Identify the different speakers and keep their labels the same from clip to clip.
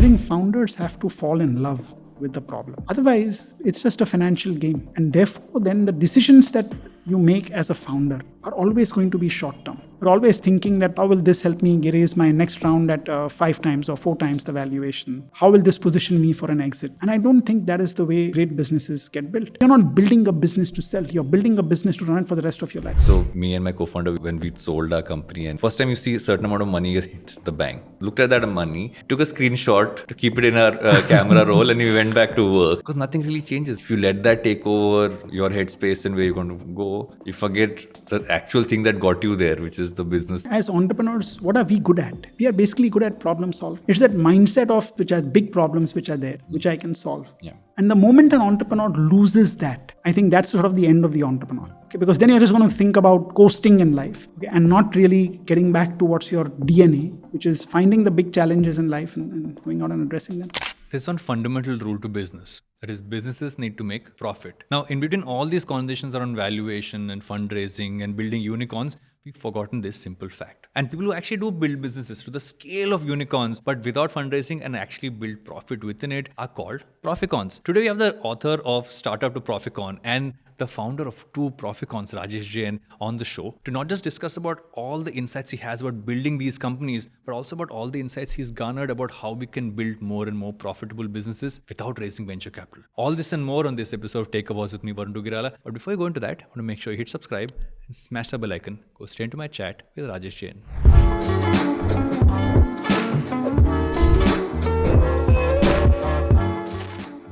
Speaker 1: I think founders have to fall in love with the problem. Otherwise, it's just a financial game. And therefore, then the decisions that you make as a founder are always going to be short term. You're always thinking that how will this help me raise my next round at 5 times or 4 times the valuation? How will this position me for an exit? And I don't think that is the way great businesses get built. You're not building a business to sell. You're building a business to run it for the rest of your life.
Speaker 2: So me and my co-founder, when we sold our company, and first time you see a certain amount of money hit the bank, looked at that money, took a screenshot to keep it in our camera roll, and we went back to work. Because nothing really changes. If you let that take over your headspace and where you're going to go, you forget the actual thing that got you there, which is the business.
Speaker 1: As entrepreneurs, what are we good at? We are basically good at problem solving. It's that mindset of which are big problems which are there, which I can solve.
Speaker 2: Yeah.
Speaker 1: And the moment an entrepreneur loses that, I think that's sort of the end of the entrepreneur. Okay, because then you're just going to think about coasting in life, okay, and not really getting back to what's your DNA, which is finding the big challenges in life and going out and addressing them.
Speaker 3: There's one fundamental rule to business. That is, businesses need to make profit. Now, in between all these conversations around valuation and fundraising and building unicorns, we've forgotten this simple fact. And people who actually do build businesses to the scale of unicorns, but without fundraising and actually build profit within it, are called Proficorns. Today, we have the author of Startup to Proficorn and the founder of 2 Proficorns, Rajesh Jain, on the show to not just discuss about all the insights he has about building these companies, but also about all the insights he's garnered about how we can build more and more profitable businesses without raising venture capital. All this and more on this episode of Take a Pause with me, Varun Duggi. But before you go into that, I want to make sure you hit subscribe and smash the bell icon. Go straight into my chat with Rajesh Jain.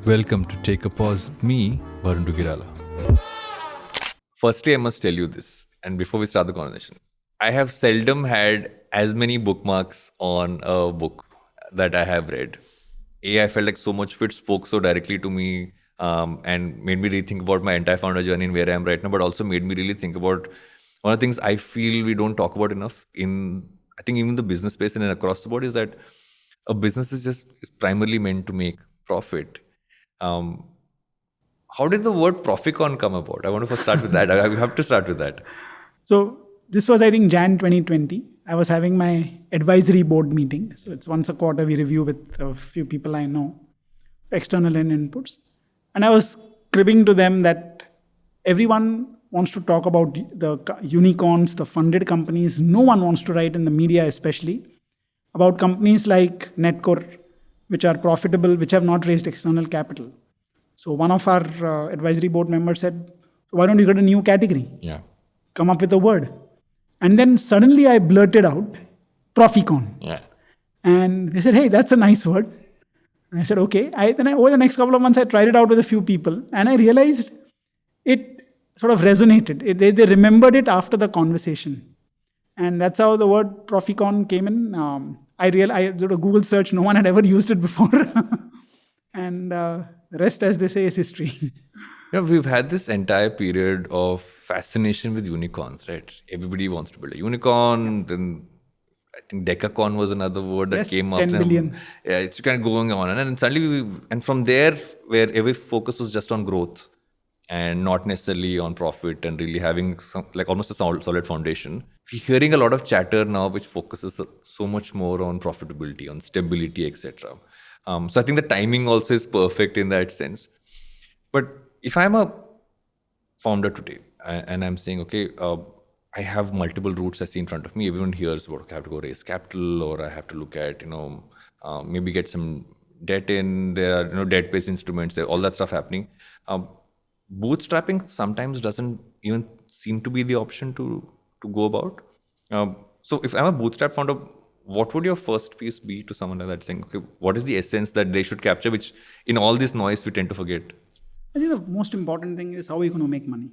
Speaker 3: Welcome to Take a Pause with me, Varun Duggi.
Speaker 2: Firstly, I must tell you this, and before we start the conversation, I have seldom had as many bookmarks on a book that I have read. I felt like so much of it spoke so directly to me and made me rethink about my entire founder journey and where I am right now, but also made me really think about one of the things I feel we don't talk about enough in, I think, even the business space and across the board, is that a business is primarily meant to make profit. How did the word Proficorn come about? I want to first start with that. I have to start with that.
Speaker 1: So this was, I think, Jan 2020. I was having my advisory board meeting. So it's once a quarter we review with a few people I know, external and inputs. And I was cribbing to them that everyone wants to talk about the unicorns, the funded companies. No one wants to write in the media, especially, about companies like Netcore, which are profitable, which have not raised external capital. So one of our advisory board members said, why don't you get a new category?
Speaker 2: Yeah.
Speaker 1: Come up with a word. And then suddenly I blurted out, Proficorn.
Speaker 2: Yeah.
Speaker 1: And they said, hey, that's a nice word. And I said, okay. Then over the next couple of months, I tried it out with a few people. And I realized it sort of resonated. They remembered it after the conversation. And that's how the word Proficorn came in. I did a Google search. No one had ever used it before. And the rest, as they say, is history.
Speaker 2: We've had this entire period of fascination with unicorns, right? Everybody wants to build a unicorn. Then I think decacorn was another word that came up.
Speaker 1: 10 billion.
Speaker 2: Yeah, it's kind of going on. And then suddenly, and from there, where every focus was just on growth and not necessarily on profit and really having almost a solid foundation, we're hearing a lot of chatter now which focuses so much more on profitability, on stability, etc. So I think the timing also is perfect in that sense. But if I'm a founder today and I'm saying, okay, I have multiple routes I see in front of me. Everyone hears about, okay, I have to go raise capital, or I have to look at, maybe get some debt in. There are, debt-based instruments, there, all that stuff happening. Bootstrapping sometimes doesn't even seem to be the option to go about. So if I'm a bootstrap founder, what would your first piece be to someone like that, saying, okay, what is the essence that they should capture, which in all this noise we tend to forget?
Speaker 1: I think the most important thing is how are you going to make money?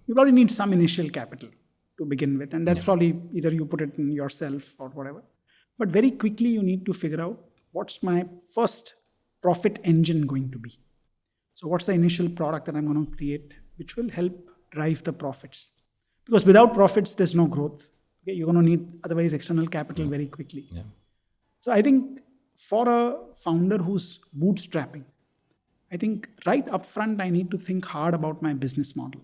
Speaker 1: You probably need some initial capital to begin with. And that's probably either you put it in yourself or whatever. But very quickly you need to figure out what's my first profit engine going to be. So what's the initial product that I'm going to create which will help drive the profits? Because without profits, there's no growth. Okay, you're going to need otherwise external capital very quickly. Yeah. So I think for a founder who's bootstrapping, I think right up front, I need to think hard about my business model,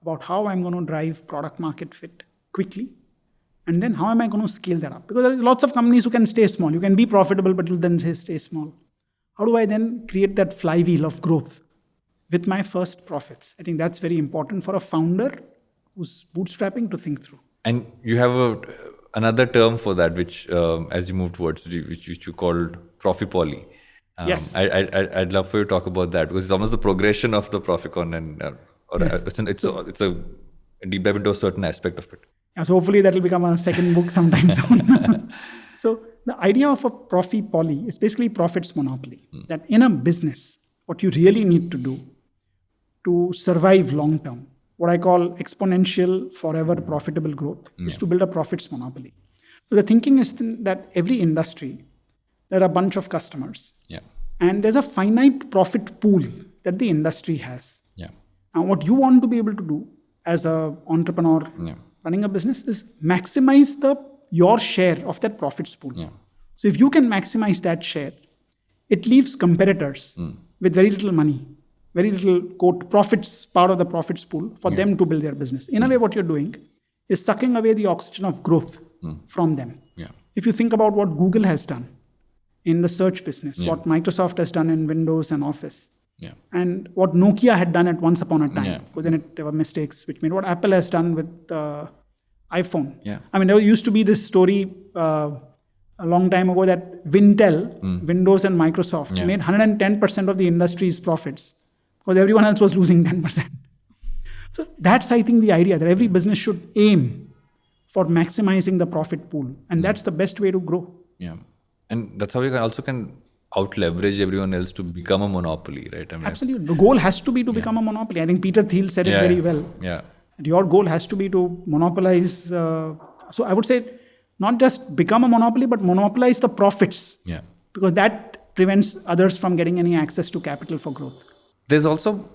Speaker 1: about how I'm going to drive product market fit quickly And then how am I going to scale that up? Because there are lots of companies who can stay small. You can be profitable, but you'll then say stay small. How do I then create that flywheel of growth with my first profits? I think that's very important for a founder who's bootstrapping to think through.
Speaker 2: And you have another term for that, which as you move towards, which you called Profipoly.
Speaker 1: Yes.
Speaker 2: I'd love for you to talk about that, because it's almost the progression of the Proficorn, and it's a deep dive into a certain aspect of it.
Speaker 1: Yeah, so hopefully that will become a second book sometime soon. So the idea of a Profipoly is basically profits monopoly. That in a business, what you really need to do to survive long term, what I call exponential, forever profitable growth, is to build a profits monopoly. So the thinking is that every industry, there are a bunch of customers.
Speaker 2: Yeah.
Speaker 1: And there's a finite profit pool that the industry has.
Speaker 2: Yeah.
Speaker 1: And what you want to be able to do as an entrepreneur running a business is maximize your share of that profits pool.
Speaker 2: Yeah.
Speaker 1: So if you can maximize that share, it leaves competitors with very little money, very little quote profits, part of the profits pool for them to build their business. In a way, what you're doing is sucking away the oxygen of growth from them.
Speaker 2: Yeah.
Speaker 1: If you think about what Google has done in the search business, what Microsoft has done in Windows and Office, and what Nokia had done at once upon a time, because then there were mistakes which made what Apple has done with iPhone.
Speaker 2: Yeah.
Speaker 1: I mean, there used to be this story a long time ago that Wintel, Windows and Microsoft made 110% of the industry's profits because everyone else was losing 10%. So that's, I think, the idea that every business should aim for maximizing the profit pool. And that's the best way to grow.
Speaker 2: Yeah. And that's how you can out leverage everyone else to become a monopoly, right? I mean,
Speaker 1: absolutely. The goal has to be to become a monopoly. I think Peter Thiel said it very well.
Speaker 2: Yeah.
Speaker 1: Your goal has to be to monopolize. So I would say not just become a monopoly, but monopolize the profits.
Speaker 2: Yeah.
Speaker 1: Because that prevents others from getting any access to capital for growth.
Speaker 2: There's also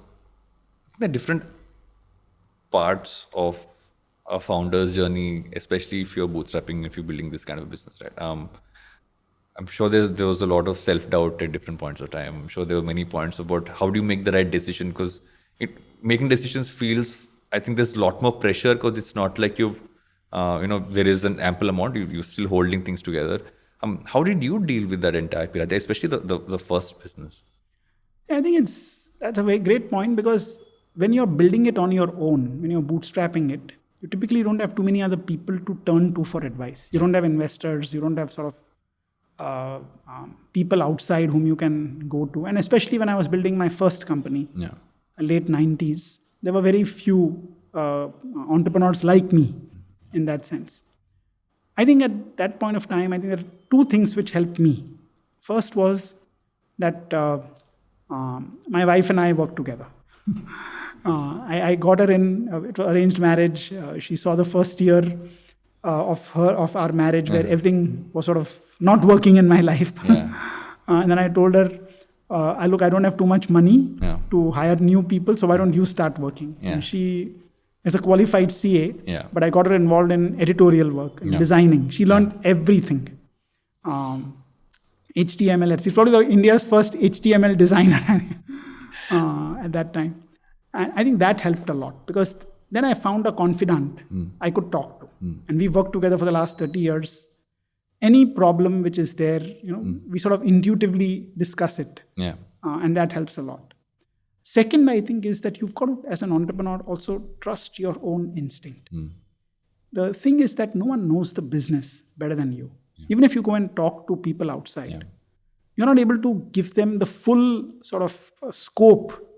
Speaker 2: the different parts of a founder's journey, especially if you're bootstrapping, if you're building this kind of business, right? I'm sure there was a lot of self-doubt at different points of time. I'm sure there were many points about how do you make the right decision, because making decisions feels, I think there's a lot more pressure because it's not like there is an ample amount, you're still holding things together. How did you deal with that entire period, especially the first business?
Speaker 1: Yeah, I think that's a very great point, because when you're building it on your own, when you're bootstrapping it, you typically don't have too many other people to turn to for advice. You don't have investors, you don't have sort of people outside whom you can go to. And especially when I was building my first company, late 90s, there were very few entrepreneurs like me in that sense. I think at that point of time, I think there are two things which helped me. First was that my wife and I worked together. I got her in, it was arranged marriage. She saw the first year of our marriage where everything was sort of not working in my life. And then I told her, I don't have too much money to hire new people, so why don't you start working? And she is a qualified CA, but I got her involved in editorial work, in designing. She learned everything. HTML, she's probably India's first HTML designer at that time. And I think that helped a lot, because then I found a confidant I could talk to. And we worked together for the last 30 years. Any problem which is there, we sort of intuitively discuss it. And that helps a lot. Second, I think, is that you've got to, as an entrepreneur, also trust your own instinct. The thing is that no one knows the business better than you. Even if you go and talk to people outside, you're not able to give them the full sort of scope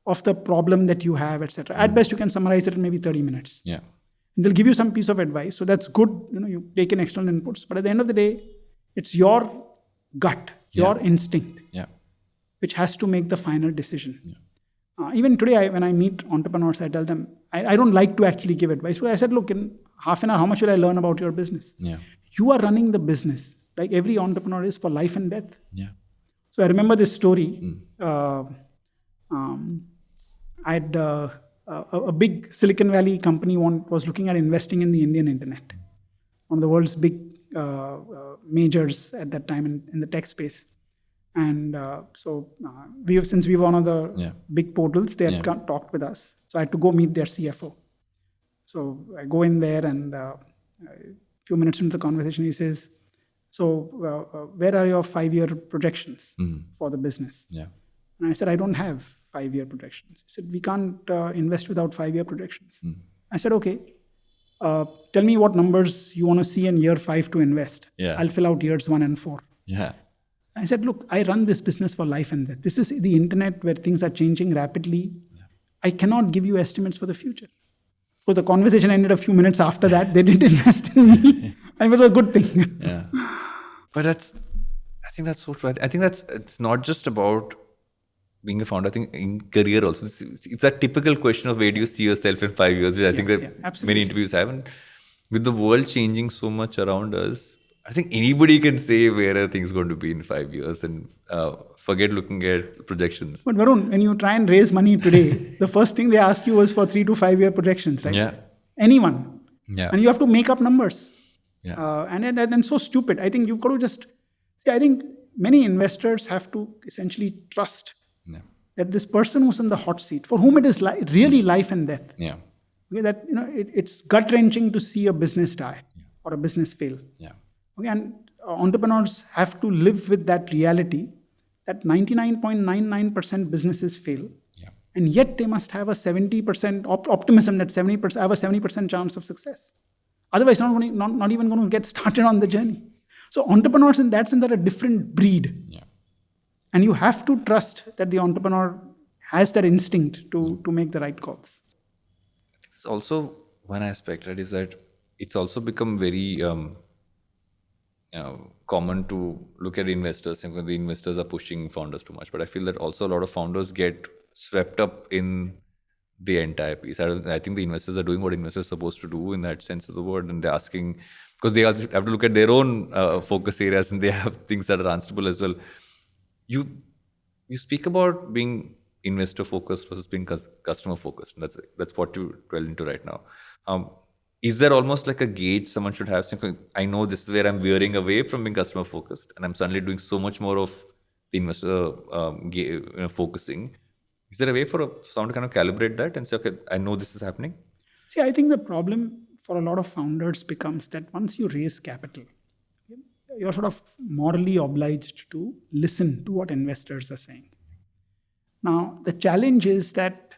Speaker 1: of the problem that you have, etc. At best, you can summarize it in maybe 30 minutes. And they'll give you some piece of advice. So that's good. You take in external inputs. But at the end of the day, it's your gut, your instinct, which has to make the final decision. Even today, when I meet entrepreneurs, I tell them, I don't like to actually give advice. But I said, look, in half an hour, how much will I learn about your business? You are running the business, like every entrepreneur is, for life and death. So I remember this story. I had a big Silicon Valley company was looking at investing in the Indian internet. One of the world's big majors at that time in the tech space. And so since we were one of the big portals, they had talked with us. So I had to go meet their CFO. So I go in there and few minutes into the conversation, he says, so where are your 5-year projections for the business?
Speaker 3: Yeah.
Speaker 1: And I said, I don't have 5-year projections. He said, we can't invest without 5-year projections. I said, okay, tell me what numbers you want to see in year 5 to invest.
Speaker 3: Yeah.
Speaker 1: I'll fill out years 1 and 4.
Speaker 3: Yeah.
Speaker 1: I said, look, I run this business for life and death. This is the internet where things are changing rapidly. I cannot give you estimates for the future. So the conversation ended a few minutes after that. They didn't invest in me. It was a good thing.
Speaker 2: Yeah. But I think that's so true. I think it's not just about being a founder. I think in career also, it's a typical question of where do you see yourself in 5 years, which I think that many interviews have. And with the world changing so much around us, I think anybody can say where are things going to be in 5 years and forget looking at projections.
Speaker 1: But Varun, when you try and raise money today, the first thing they ask you was for 3 to 5 year projections, right?
Speaker 2: Yeah.
Speaker 1: Anyone.
Speaker 3: Yeah.
Speaker 1: And you have to make up numbers.
Speaker 3: Yeah.
Speaker 1: And so stupid. I think you've got to just see, I think many investors have to essentially trust that this person who's in the hot seat, for whom it is really life and death.
Speaker 3: Yeah.
Speaker 1: Okay, that it's gut-wrenching to see a business die or a business fail.
Speaker 3: Yeah.
Speaker 1: Okay, and entrepreneurs have to live with that reality that 99.99% businesses fail.
Speaker 3: Yeah.
Speaker 1: And yet they must have a 70% optimism that 70% have a 70% chance of success. Otherwise, not even going to get started on the journey. So entrepreneurs in that sense are a different breed.
Speaker 3: Yeah.
Speaker 1: And you have to trust that the entrepreneur has that instinct to make the right calls.
Speaker 2: It's also one aspect, right, is that it's also become very common to look at investors and when the investors are pushing founders too much. But I feel that also a lot of founders get swept up in the entire piece. I think the investors are doing what investors are supposed to do in that sense of the word, and they're asking, because they also have to look at their own focus areas and they have things that are answerable as well. You speak about being investor focused versus being customer focused. That's what you dwell into right now. Is there almost like a gauge someone should have? I know this is where I'm veering away from being customer focused, and I'm suddenly doing so much more of the investor focusing. Is there a way for someone to kind of calibrate that and say, okay, I know this is happening?
Speaker 1: See, I think the problem for a lot of founders becomes that once you raise capital, you're sort of morally obliged to listen to what investors are saying. Now, the challenge is that,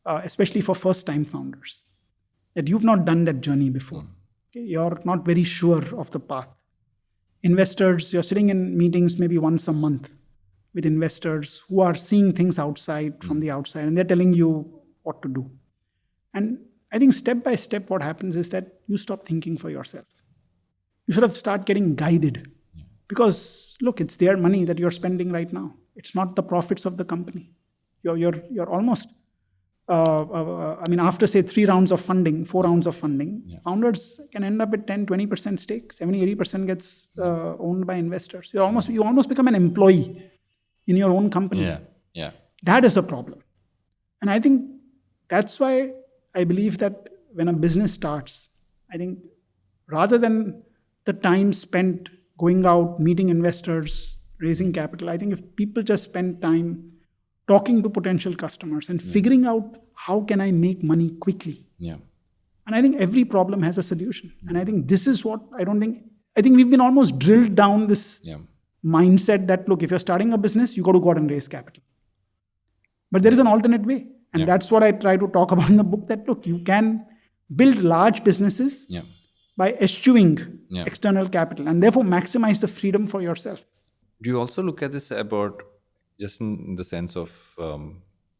Speaker 1: especially for first-time founders, that you've not done that journey before. Okay? You're not very sure of the path. Investors, you're sitting in meetings maybe once a month with investors who are seeing things outside, from the outside, and they're telling you what to do. And I think step by step, what happens is that you stop thinking for yourself. You sort of start getting guided. Because, look, it's their money that you're spending right now. It's not the profits of the company. You're almost, after say 3 rounds of funding, 4 rounds of funding, founders can end up at 10, 20% stake, 70, 80% gets owned by investors. You almost become an employee in your own company.
Speaker 3: Yeah. Yeah.
Speaker 1: That is a problem. And I think that's why I believe that when a business starts, I think rather than the time spent going out, meeting investors, raising capital, I think if people just spend time talking to potential customers and figuring out how can I make money quickly.
Speaker 3: Yeah.
Speaker 1: And I think every problem has a solution. And I think this is what I think we've been almost drilled down this mindset that, look, if you're starting a business, you got to go out and raise capital. But there is an alternate way. And that's what I try to talk about in the book, that, look, you can build large businesses by eschewing external capital and therefore maximize the freedom for yourself.
Speaker 2: Do you also look at this about just in the sense of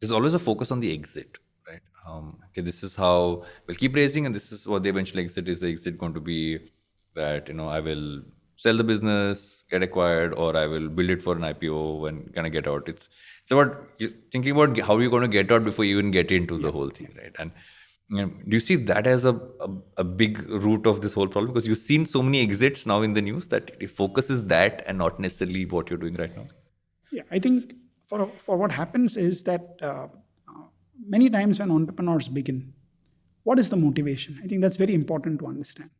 Speaker 2: there's always a focus on the exit, right? Okay, this is how we'll keep raising, and this is what the eventual exit is. The exit going to be that I will sell the business, get acquired, or I will build it for an IPO and kind of get out. It's about thinking about how you're going to get out before you even get into the whole thing, right? And do you see that as a big root of this whole problem? Because you've seen so many exits now in the news that it focuses that and not necessarily what you're doing right now.
Speaker 1: Yeah, I think for what happens is that many times when entrepreneurs begin, what is the motivation? I think that's very important to understand.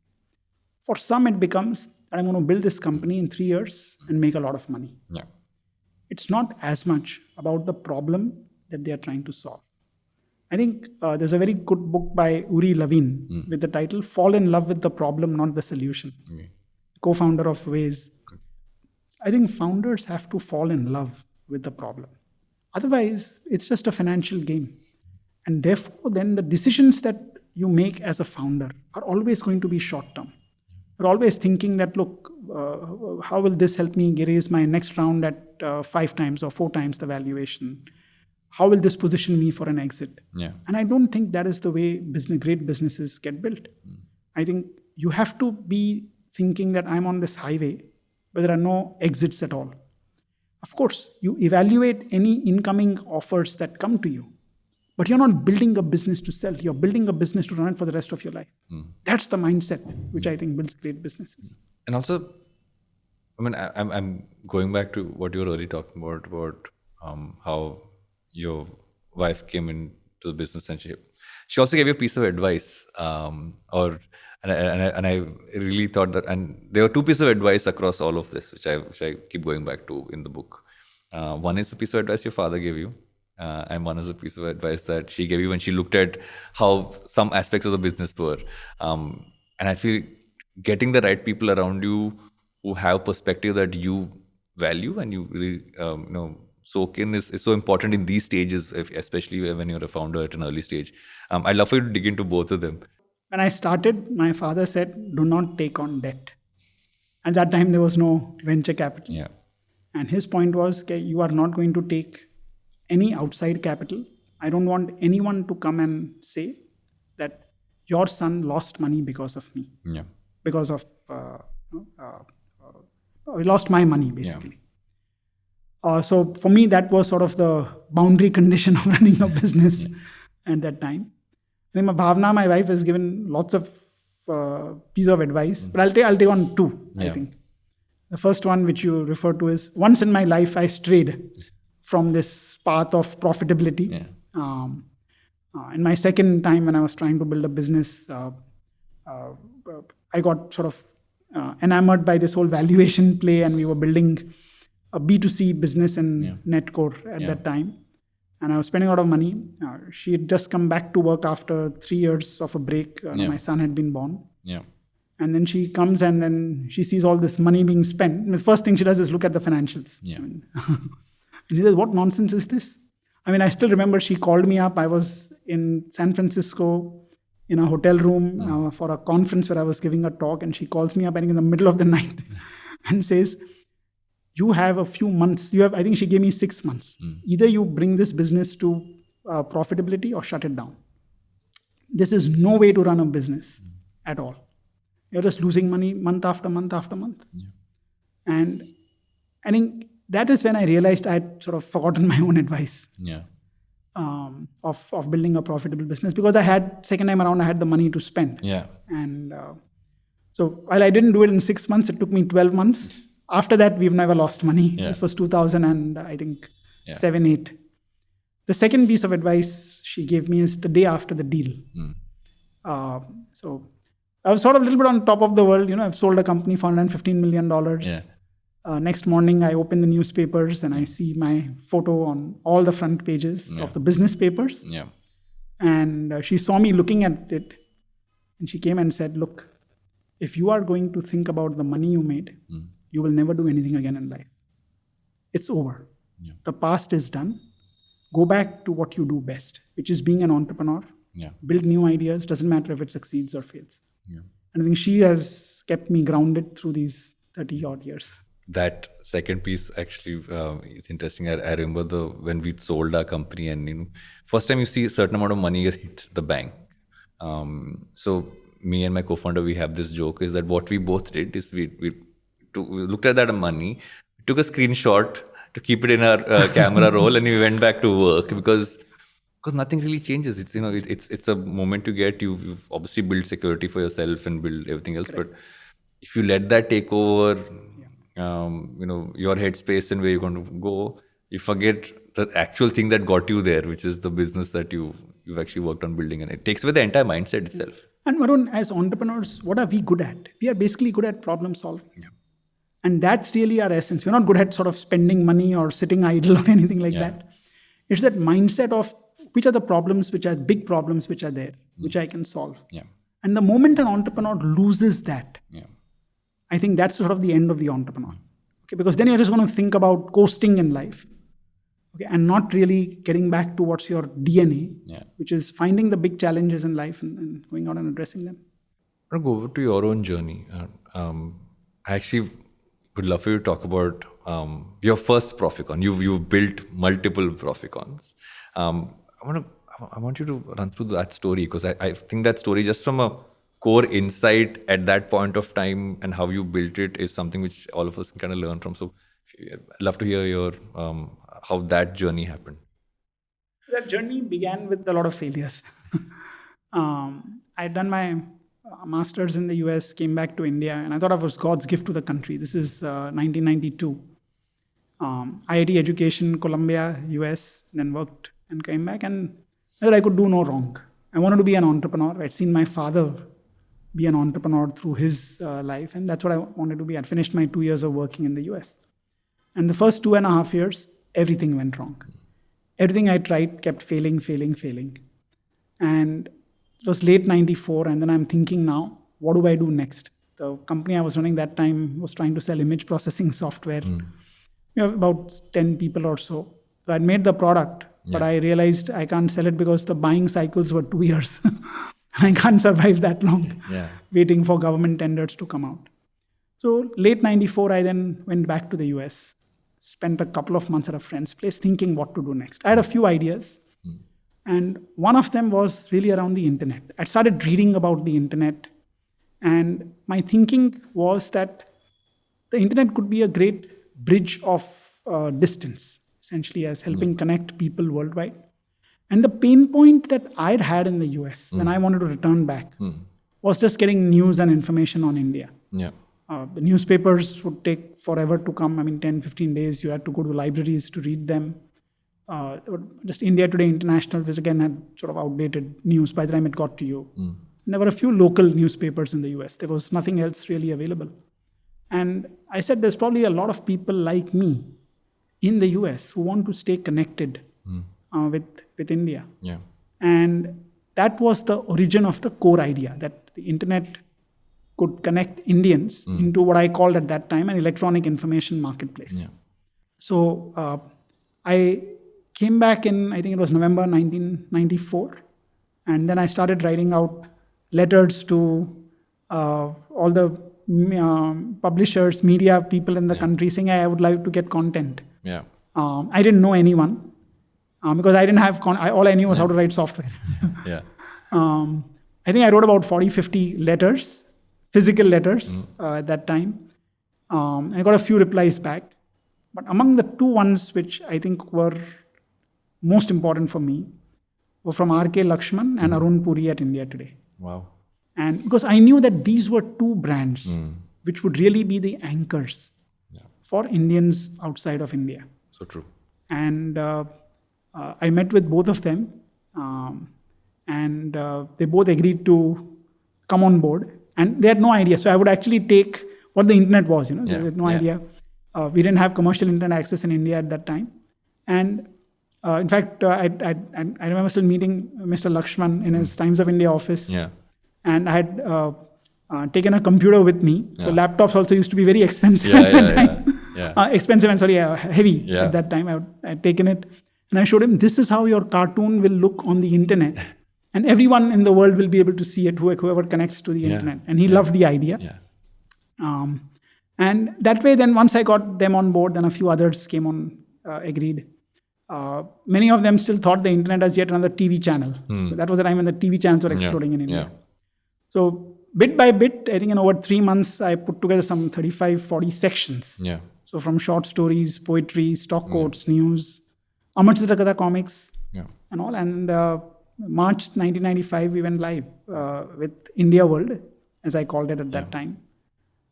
Speaker 1: For some, it becomes that I'm going to build this company in 3 years and make a lot of money. It's not as much about the problem that they are trying to solve. I think there's a very good book by Uri Levine with the title Fall in Love with the Problem, Not the Solution. Co-founder of Waze. I think founders have to fall in love with the problem. Otherwise, it's just a financial game. And therefore, then the decisions that you make as a founder are always going to be short-term. You're always thinking that, look, how will this help me raise my next round at 5 times or 4 times the valuation? How will this position me for an exit?
Speaker 2: Yeah.
Speaker 1: And I don't think that is the way great businesses get built. I think you have to be thinking that I'm on this highway, but there are no exits at all. Of course, you evaluate any incoming offers that come to you, but you're not building a business to sell. You're building a business to run it for the rest of your life. That's the mindset which I think builds great businesses.
Speaker 2: And also, I mean, I'm going back to what you were already talking about how your wife came into the business and she also gave you a piece of advice, and I really thought that, and there were 2 pieces of advice across all of this, which I keep going back to in the book. One is the piece of advice your father gave you, and one is a piece of advice that she gave you when she looked at how some aspects of the business were. And I feel getting the right people around you who have perspective that you value and you really soak in is so important in these stages, especially when you're a founder at an early stage. I'd love for you to dig into both of them.
Speaker 1: When I started, my father said, do not take on debt. At that time, there was no venture capital.
Speaker 2: Yeah.
Speaker 1: And his point was, okay, you are not going to take any outside capital. I don't want anyone to come and say that your son lost money because of me.
Speaker 2: Yeah.
Speaker 1: Because of, he lost my money, basically. Yeah. So for me, that was sort of the boundary condition of running a business at that time. I think Bhavna, my wife, has given lots of pieces of advice, but I'll take on 2, I think. The first one, which you refer to, is once in my life, I strayed from this path of profitability. Yeah. And my second time when I was trying to build a business, I got sort of enamored by this whole valuation play, and we were building a B2C business in Netcore at that time. And I was spending a lot of money. She had just come back to work after 3 years of a break. My son had been born.
Speaker 2: Yeah.
Speaker 1: And then she comes and then she sees all this money being spent. And the first thing she does is look at the financials. Yeah. And she says, what nonsense is this? I mean, I still remember she called me up. I was in San Francisco in a hotel room for a conference where I was giving a talk. And she calls me up, I think, in the middle of the night and says, you have a few months. I think she gave me 6 months. Either you bring this business to profitability or shut it down. This is no way to run a business at all. You're just losing money month after month after month. Yeah. And I think that is when I realized I had sort of forgotten my own advice of building a profitable business, because second time around, I had the money to spend. Yeah. And so while I didn't do it in 6 months, it took me 12 months. After that, we've never lost money. Yeah. This was 2000 and I think 7, 8. The second piece of advice she gave me is the day after the deal. So I was sort of a little bit on top of the world. I've sold a company for $115 million. Yeah. Next morning, I open the newspapers and I see my photo on all the front pages of the business papers. Yeah. And she saw me looking at it and she came and said, look, if you are going to think about the money you made, you will never do anything again in life. It's over. Yeah. The past is done. Go back to what you do best, which is being an entrepreneur. Yeah. Build new ideas. Doesn't matter if it succeeds or fails. Yeah. And I think she has kept me grounded through these 30 odd years.
Speaker 2: That second piece actually is interesting. I remember when we sold our company, and first time you see a certain amount of money has hit the bank. So me and my co-founder, we have this joke is that what we both did is we looked at that money, took a screenshot to keep it in our camera roll, and we went back to work because nothing really changes. It's it's a moment you get. You've obviously built security for yourself and build everything else. Correct. But if you let that take over, your headspace and where you're going to go, you forget the actual thing that got you there, which is the business that you've actually worked on building, and it takes away the entire mindset itself.
Speaker 1: And Varun, as entrepreneurs, what are we good at? We are basically good at problem solving. Yeah. And that's really our essence. We're not good at sort of spending money or sitting idle or anything like that. It's that mindset of which are the problems, which are big problems, which are there, which I can solve.
Speaker 4: Yeah.
Speaker 1: And the moment an entrepreneur loses that,
Speaker 4: Yeah.
Speaker 1: I think that's sort of the end of the entrepreneur. Okay, because then you're just going to think about coasting in life. Okay, and not really getting back to what's your DNA,
Speaker 4: Yeah.
Speaker 1: which is finding the big challenges in life and going out and addressing them.
Speaker 2: I want to go over to your own journey. I actually would love for you to talk about your first Proficorn. You've built multiple Proficons. I want you to run through that story, because I think that story, just from a core insight at that point of time and how you built it, is something which all of us can kind of learn from. So I'd love to hear your how that journey happened.
Speaker 1: That journey began with a lot of failures. I'd done my master's in the US, came back to India, and I thought I was God's gift to the country. This is 1992. IIT education, Columbia, US, then worked and came back, and I thought I could do no wrong. I wanted to be an entrepreneur. I'd seen my father be an entrepreneur through his life, and that's what I wanted to be. I'd finished my 2 years of working in the US. And the first 2.5 years, everything went wrong. Everything I tried kept failing. And it was late 94, and then I'm thinking now, what do I do next? The company I was running that time was trying to sell image processing software. We have about 10 people or so. So I'd made the product, but I realized I can't sell it because the buying cycles were 2 years. I can't survive that long waiting for government tenders to come out. So late 94, I then went back to the US, spent a couple of months at a friend's place thinking what to do next. I had a few ideas. And one of them was really around the internet. I started reading about the internet. And my thinking was that the internet could be a great bridge of distance, essentially, as helping connect people worldwide. And the pain point that I'd had in the US when I wanted to return back was just getting news and information on India.
Speaker 2: Yeah.
Speaker 1: The newspapers would take forever to come. 10, 15 days. You had to go to libraries to read them. Just India Today International, which again had sort of outdated news by the time it got to you. And there were a few local newspapers in the US. There was nothing else really available. And I said, there's probably a lot of people like me in the US who want to stay connected with India.
Speaker 2: Yeah.
Speaker 1: And that was the origin of the core idea, that the internet could connect Indians into what I called at that time an electronic information marketplace.
Speaker 2: Yeah.
Speaker 1: So I came back in, I think it was November 1994. And then I started writing out letters to all the publishers, media people in the country saying, I would like to get content.
Speaker 2: Yeah.
Speaker 1: I didn't know anyone because I didn't have, all I knew was how to write software.
Speaker 2: Yeah.
Speaker 1: I think I wrote about 40, 50 letters, physical letters at that time. I got a few replies back. But among the two ones which I think were most important for me were from R.K. Lakshman and Arun Puri at India Today.
Speaker 2: Wow.
Speaker 1: And because I knew that these were two brands which would really be the anchors for Indians outside of India.
Speaker 2: So true.
Speaker 1: And I met with both of them and they both agreed to come on board. And they had no idea. So I would actually take what the internet was, They had no idea. We didn't have commercial internet access in India at that time. And in fact, I remember still meeting Mr. Lakshman in his Times of India office.
Speaker 2: Yeah.
Speaker 1: And I had taken a computer with me. So laptops also used to be very expensive
Speaker 2: Yeah,
Speaker 1: at that time.
Speaker 2: Yeah.
Speaker 1: Expensive and heavy at that time. I had taken it. And I showed him, this is how your cartoon will look on the internet. And everyone in the world will be able to see it, whoever connects to the internet. And he loved the idea.
Speaker 2: Yeah.
Speaker 1: And that way, then once I got them on board, then a few others came on, agreed. Many of them still thought the internet as yet another TV channel. So that was the time when the TV channels were exploding in India. So bit by bit, I think in over 3 months, I put together some 35, 40 sections.
Speaker 2: Yeah.
Speaker 1: So from short stories, poetry, stock quotes, news, Amar Chitrakatha comics, and all. And March 1995, we went live with IndiaWorld, as I called it at that time.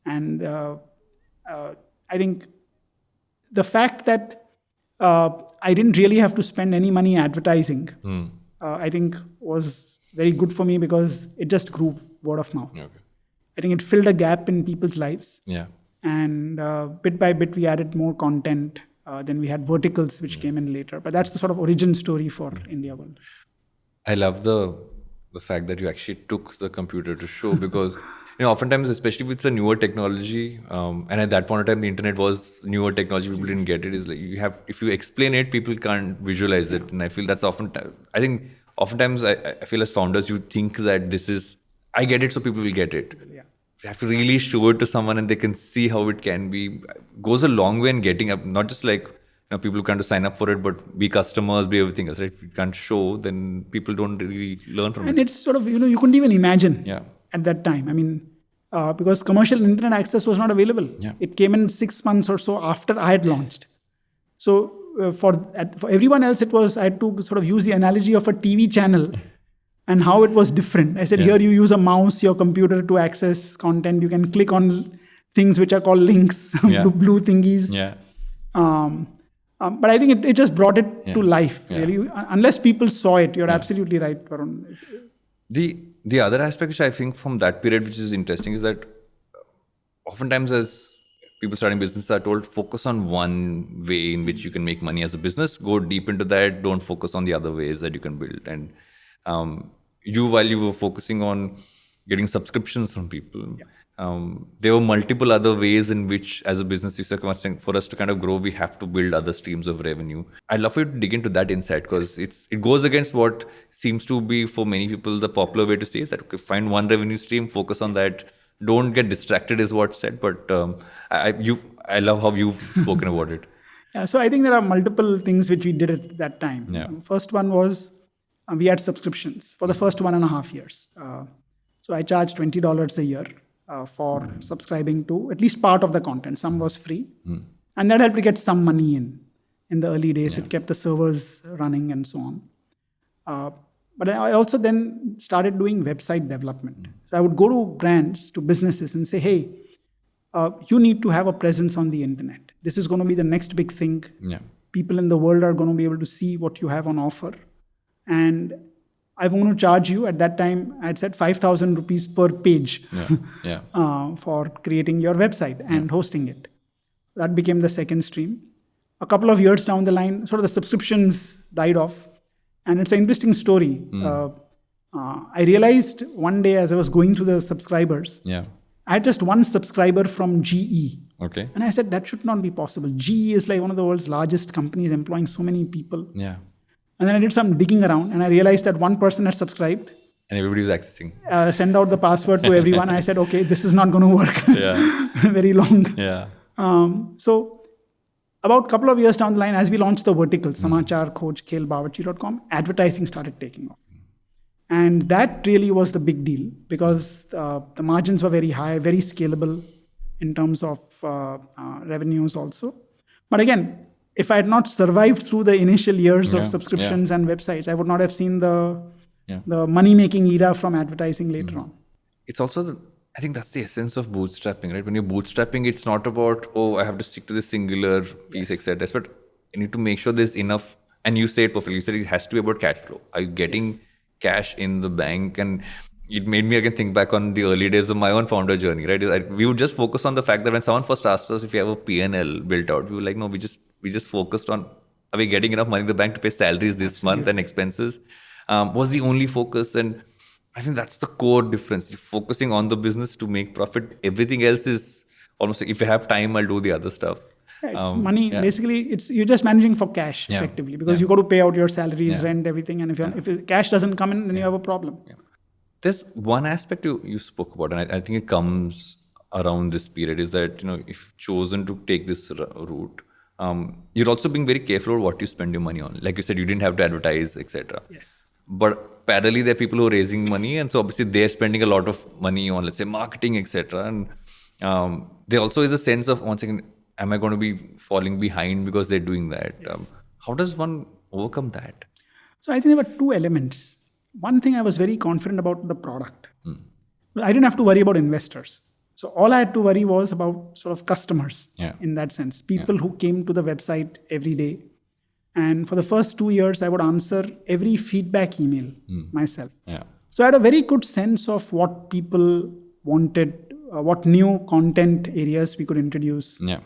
Speaker 1: And I think the fact that I didn't really have to spend any money advertising, I think was very good for me because it just grew word of mouth.
Speaker 2: Okay.
Speaker 1: I think it filled a gap in people's lives.
Speaker 2: Yeah.
Speaker 1: And bit by bit, we added more content. Then we had verticals, which came in later. But that's the sort of origin story for IndiaWorld.
Speaker 2: I love the fact that you actually took the computer to show because oftentimes, especially with the newer technology, and at that point in time, the internet was newer technology. People didn't get it. Is like if you explain it, people can't visualize it, and I feel that's oftentimes I feel as founders, you think that I get it, so people will get it.
Speaker 1: Yeah.
Speaker 2: You have to really show it to someone, and they can see how it can be. It goes a long way in getting up, not just like people who can't sign up for it, but be customers, be everything else. Right? If you can't show, then people don't really learn from it.
Speaker 1: And it's sort of, you couldn't even imagine
Speaker 2: Yeah.
Speaker 1: at that time. I mean, because commercial internet access was not available.
Speaker 2: Yeah.
Speaker 1: It came in 6 months or so after I had launched. So for everyone else, I had to sort of use the analogy of a TV channel and how it was different. I said, here you use a mouse, your computer to access content. You can click on things which are called links, blue thingies.
Speaker 2: Yeah.
Speaker 1: But I think it just brought it to life, really. Unless people saw it, you're absolutely right, Varun.
Speaker 2: The other aspect which I think from that period, which is interesting, is that oftentimes as people starting business are told, focus on one way in which you can make money as a business, go deep into that, don't focus on the other ways that you can build. And while you were focusing on getting subscriptions from people, there were multiple other ways in which, as a business user, for us to kind of grow, we have to build other streams of revenue. I'd love for you to dig into that insight because it goes against what seems to be for many people the popular way to say is that okay, find one revenue stream, focus on that, don't get distracted is what's said. But I love how you've spoken about it.
Speaker 1: Yeah, so I think there are multiple things which we did at that time.
Speaker 2: Yeah.
Speaker 1: First one was we had subscriptions for the first 1.5 years. So I charged $20 a year for subscribing to at least part of the content. Some was free. And that helped to get some money in the early days. It kept the servers running and so on. But I also then started doing website development. So I would go to brands, to businesses and say, hey, you need to have a presence on the internet. This is going to be the next big thing.
Speaker 2: Yeah.
Speaker 1: People in the world are going to be able to see what you have on offer. And I want to charge you, at that time, I had said 5,000 rupees per page for creating your website and hosting it. That became the second stream. A couple of years down the line, sort of the subscriptions died off. And it's an interesting story. I realized one day as I was going through the subscribers, I had just one subscriber from GE.
Speaker 2: Okay.
Speaker 1: And I said, that should not be possible. GE is like one of the world's largest companies employing so many people.
Speaker 2: Yeah.
Speaker 1: And then I did some digging around and I realized that one person had subscribed.
Speaker 2: And everybody was accessing.
Speaker 1: Send out the password to everyone. I said, okay, this is not going to work very long.
Speaker 2: Yeah.
Speaker 1: So about a couple of years down the line, as we launched the vertical, Samachar, Khoj, Khel, Bawarchi.com, advertising started taking off. And that really was the big deal because the margins were very high, very scalable in terms of revenues also. But again, if I had not survived through the initial years of subscriptions and websites, I would not have seen the money-making era from advertising later on.
Speaker 2: It's also, I think that's the essence of bootstrapping, right? When you're bootstrapping, it's not about, I have to stick to this singular piece, etc. But you need to make sure there's enough, and you say it perfectly, you said it has to be about cash flow. Are you getting cash in the bank? And it made me again think back on the early days of my own founder journey, right? We would just focus on the fact that when someone first asked us if you have a P&L built out, we were like, no, we just focused on, are we getting enough money in the bank to pay salaries this month and expenses? Was the only focus. And I think that's the core difference. You're focusing on the business to make profit. Everything else is almost like, if you have time, I'll do the other stuff.
Speaker 1: Yeah, it's money. Basically, you're just managing for cash effectively because you got to pay out your salaries, rent, everything. And if cash doesn't come in, then you have a problem.
Speaker 2: Yeah. There's one aspect you spoke about, and I think it comes around this period, is that, if you've chosen to take this route, you're also being very careful about what you spend your money on. Like you said, you didn't have to advertise, etc.
Speaker 1: Yes.
Speaker 2: But parallelly, there are people who are raising money, and so obviously they're spending a lot of money on, let's say, marketing, etc. And there also is a sense of, once again, am I going to be falling behind because they're doing that? Yes. How does one overcome that?
Speaker 1: So I think there were two elements. One thing I was very confident about the product. I didn't have to worry about investors. So all I had to worry was about sort of customers in that sense. People who came to the website every day. And for the first 2 years, I would answer every feedback email myself.
Speaker 2: Yeah.
Speaker 1: So I had a very good sense of what people wanted, what new content areas we could introduce.
Speaker 2: Yeah.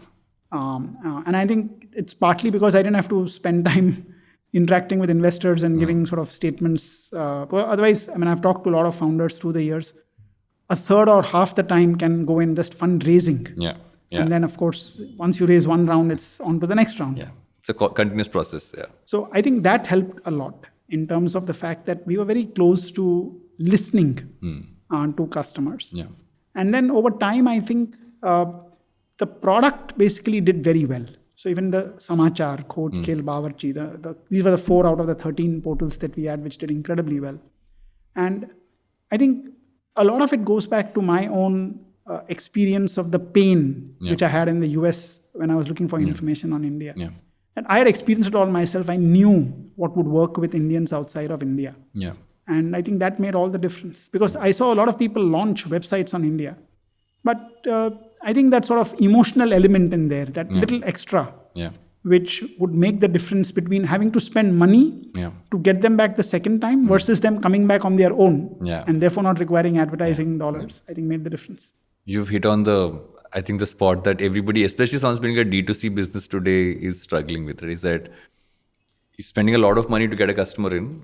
Speaker 1: And I think it's partly because I didn't have to spend time interacting with investors and giving sort of statements. Otherwise, I mean, I've talked to a lot of founders through the years. A third or half the time can go in just fundraising.
Speaker 2: Yeah.
Speaker 1: And then, of course, once you raise one round, it's on to the next round.
Speaker 2: Yeah. It's a continuous process. Yeah.
Speaker 1: So I think that helped a lot in terms of the fact that we were very close to listening to customers.
Speaker 2: Yeah.
Speaker 1: And then over time, I think the product basically did very well. So even the Samachar, Khoj, Khel, Bawarchi, these were the 4 out of the 13 portals that we had, which did incredibly well. And I think a lot of it goes back to my own experience of the pain which I had in the US when I was looking for information on India.
Speaker 2: Yeah.
Speaker 1: And I had experienced it all myself. I knew what would work with Indians outside of India.
Speaker 2: Yeah.
Speaker 1: And I think that made all the difference. Because I saw a lot of people launch websites on India. But I think that sort of emotional element in there, that little extra, which would make the difference between having to spend money to get them back the second time versus them coming back on their own and therefore not requiring advertising dollars, I think made the difference.
Speaker 2: You've hit on the spot that everybody, especially someone building a D2C business today, is struggling with. Right? Is that you're spending a lot of money to get a customer in,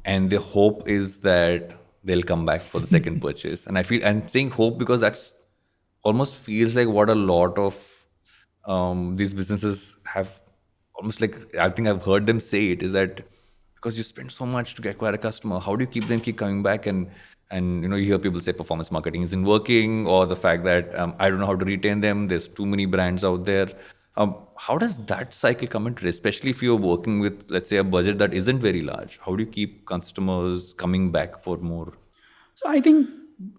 Speaker 2: and the hope is that they'll come back for the second purchase. And I'm saying hope because that's almost feels like what a lot of these businesses have. Almost like I think I've heard them say it is that because you spend so much to acquire a customer, how do you keep coming back and you hear people say performance marketing isn't working, or the fact that I don't know how to retain them. There's too many brands out there. How does that cycle come into it, especially if you're working with, let's say, a budget that isn't very large? How do you keep customers coming back for more?
Speaker 1: So I think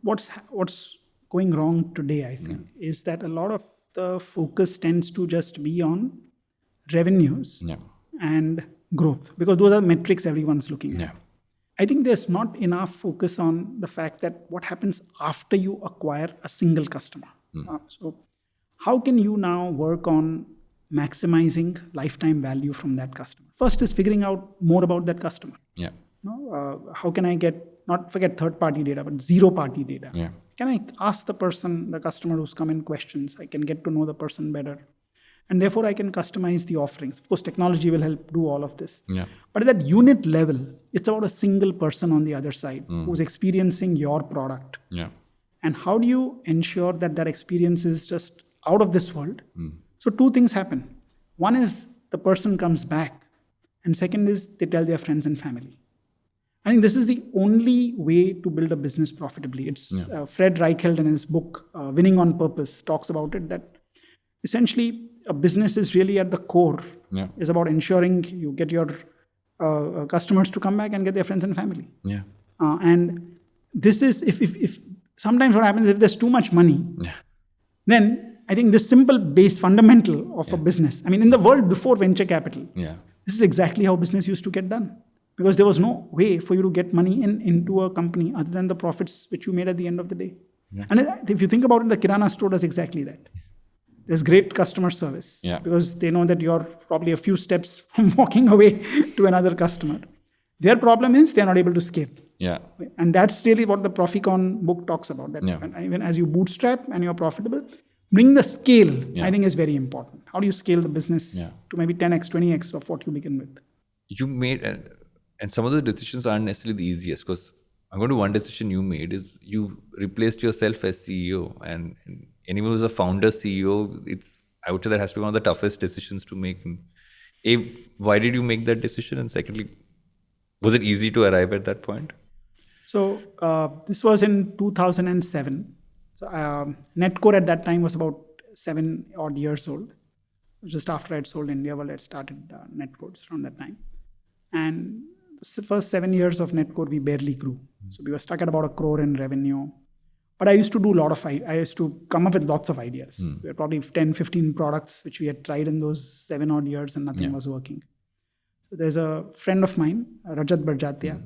Speaker 1: what's going wrong today, I think, is that a lot of the focus tends to just be on revenues and growth, because those are metrics everyone's looking at. I think there's not enough focus on the fact that what happens after you acquire a single customer. So how can you now work on maximizing lifetime value from that customer? First is figuring out more about that customer. How can I not forget third-party data, but zero-party data? Can I ask the customer who's come in questions? I can get to know the person better. And therefore, I can customize the offerings. Of course, technology will help do all of this. But at that unit level, it's about a single person on the other side who's experiencing your product. And how do you ensure that experience is just out of this world? So 2 things happen. One is the person comes back. And second is they tell their friends and family. I think this is the only way to build a business profitably. It's Fred Reichheld in his book, Winning on Purpose, talks about it, that essentially a business is really at the core, is about ensuring you get your customers to come back and get their friends and family. And this is, if sometimes what happens, if there's too much money, then I think this simple base fundamental of a business, I mean, in the world before venture capital, this is exactly how business used to get done. Because there was no way for you to get money into a company other than the profits which you made at the end of the day. And if you think about it, the Kirana store does exactly that. There's great customer service because they know that you're probably a few steps from walking away to another customer. Their problem is they're not able to scale. And that's really what the Proficorn book talks about. That even as you bootstrap and you're profitable, bring the scale, I think is very important. How do you scale the business to maybe 10x, 20x of what you begin with?
Speaker 2: You made, and some of the decisions aren't necessarily the easiest, because I'm going to one decision you made is you replaced yourself as CEO, and anyone who's a founder CEO, I would say that has to be one of the toughest decisions to make. Why did you make that decision? And secondly, was it easy to arrive at that point?
Speaker 1: So this was in 2007. So Netcore at that time was about 7 odd years old. Just after I'd sold IndiaWorld, I'd started Netcore around that time. And the first 7 years of Netcore, we barely grew. So we were stuck at about 1 crore in revenue. But I used to do I used to come up with lots of ideas. We had probably 10, 15 products which we had tried in those 7 odd years and nothing was working. So there's a friend of mine, Rajat Barjatia.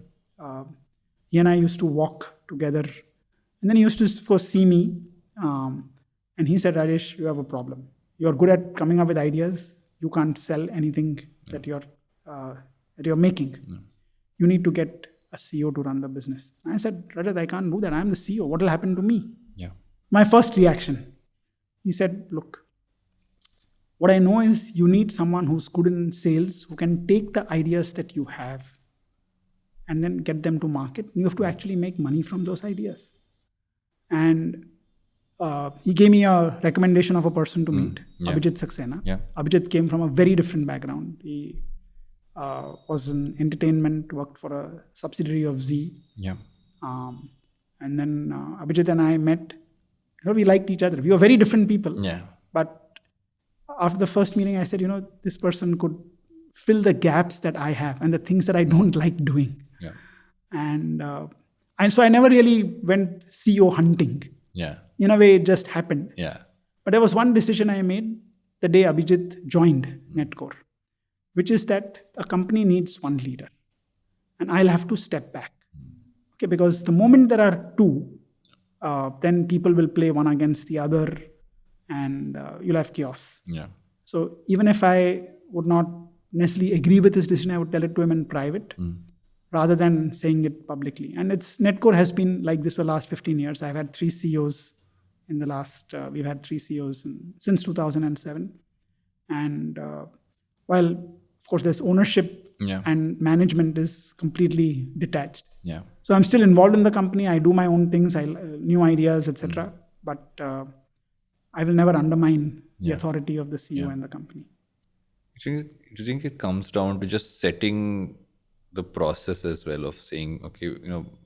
Speaker 1: He and I used to walk together. And then he used to first see me. And he said, Rajesh, you have a problem. You're good at coming up with ideas. You can't sell anything that you're making. You need to get a CEO to run the business. I said, Rajat, I can't do that. I'm the CEO. What will happen to me? My first reaction, he said, look, What I know is you need someone who's good in sales, who can take the ideas that you have and then get them to market. You have to actually make money from those ideas. And he gave me a recommendation of a person to meet, Abhijit Saxena.
Speaker 2: Yeah.
Speaker 1: Abhijit came from a very different background. He was in entertainment, worked for a subsidiary of Z.
Speaker 2: Yeah.
Speaker 1: And then Abhijit and I met. We liked each other. We were very different people.
Speaker 2: Yeah.
Speaker 1: But after the first meeting, I said, this person could fill the gaps that I have and the things that I don't like doing.
Speaker 2: Yeah.
Speaker 1: And so I never really went CEO hunting.
Speaker 2: Yeah.
Speaker 1: In a way, it just happened.
Speaker 2: Yeah.
Speaker 1: But there was one decision I made the day Abhijit joined Netcore, which is that a company needs one leader. And I'll have to step back. Okay, because the moment there are two, then people will play one against the other and you'll have chaos.
Speaker 2: Yeah.
Speaker 1: So even if I would not necessarily agree with this decision, I would tell it to him in private rather than saying it publicly. And Netcore has been like this the last 15 years. I've had 3 CEOs in the last, we've had 3 CEOs since 2007. And while, of course, there's ownership and management is completely detached.
Speaker 2: Yeah.
Speaker 1: So I'm still involved in the company. I do my own things, new ideas, etc. But I will never undermine the authority of the CEO and the company.
Speaker 2: Do you think it comes down to just setting the process as well of saying, okay,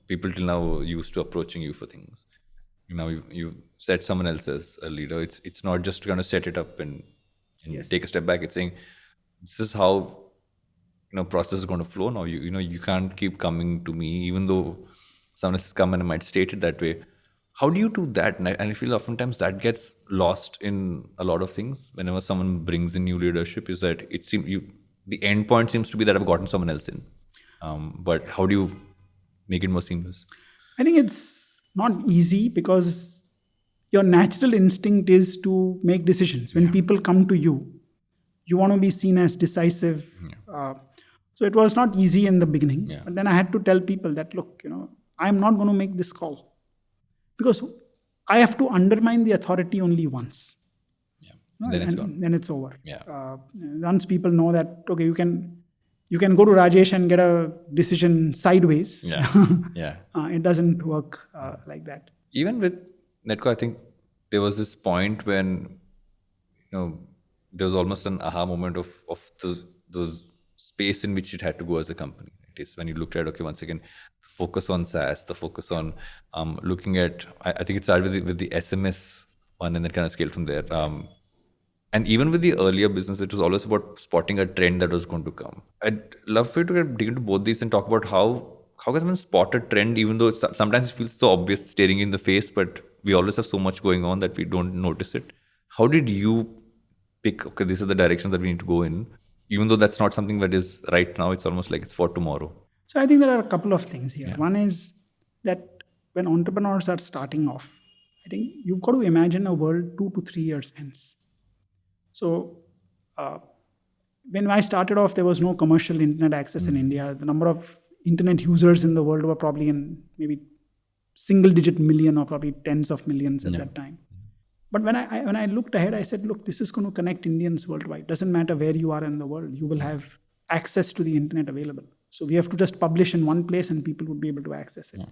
Speaker 2: people till now used to approaching you for things. You set someone else as a leader. It's not just going to set it up and take a step back. It's saying this is how process is going to flow now. You can't keep coming to me, even though someone has come and might state it that way. How do you do that? And I feel oftentimes that gets lost in a lot of things. Whenever someone brings in new leadership, is that the end point seems to be that I've gotten someone else in. But how do you make it more seamless?
Speaker 1: I think it's not easy because your natural instinct is to make decisions. When people come to you, you want to be seen as decisive. So it was not easy in the beginning. But then I had to tell people that, look, I'm not going to make this call. Because I have to undermine the authority only once.
Speaker 2: Then it's gone.
Speaker 1: Then it's over.
Speaker 2: Yeah.
Speaker 1: Once people know that, okay, you can go to Rajesh and get a decision sideways. It doesn't work like that.
Speaker 2: Even with Netcore, I think there was this point when there was almost an aha moment of the space in which it had to go as a company. It is when you looked at, okay, once again, the focus on SaaS, the focus on looking at, I think it started with the SMS one and then kind of scaled from there. And even with the earlier business, it was always about spotting a trend that was going to come. I'd love for you to dig into both these and talk about how can someone spot a trend, even though sometimes it feels so obvious staring in the face, but we always have so much going on that we don't notice it. How did you pick, okay, this is the direction that we need to go in, even though that's not something that is right now, it's almost like it's for tomorrow?
Speaker 1: So I think there are a couple of things here. One is that when entrepreneurs are starting off, I think you've got to imagine a world 2 to 3 years hence. So when I started off, there was no commercial internet access in India. The number of internet users in the world were probably in maybe single-digit million or probably tens of millions at that time. But when I looked ahead, I said, look, this is going to connect Indians worldwide. Doesn't matter where you are in the world, you will have access to the internet available. So we have to just publish in one place and people would be able to access it.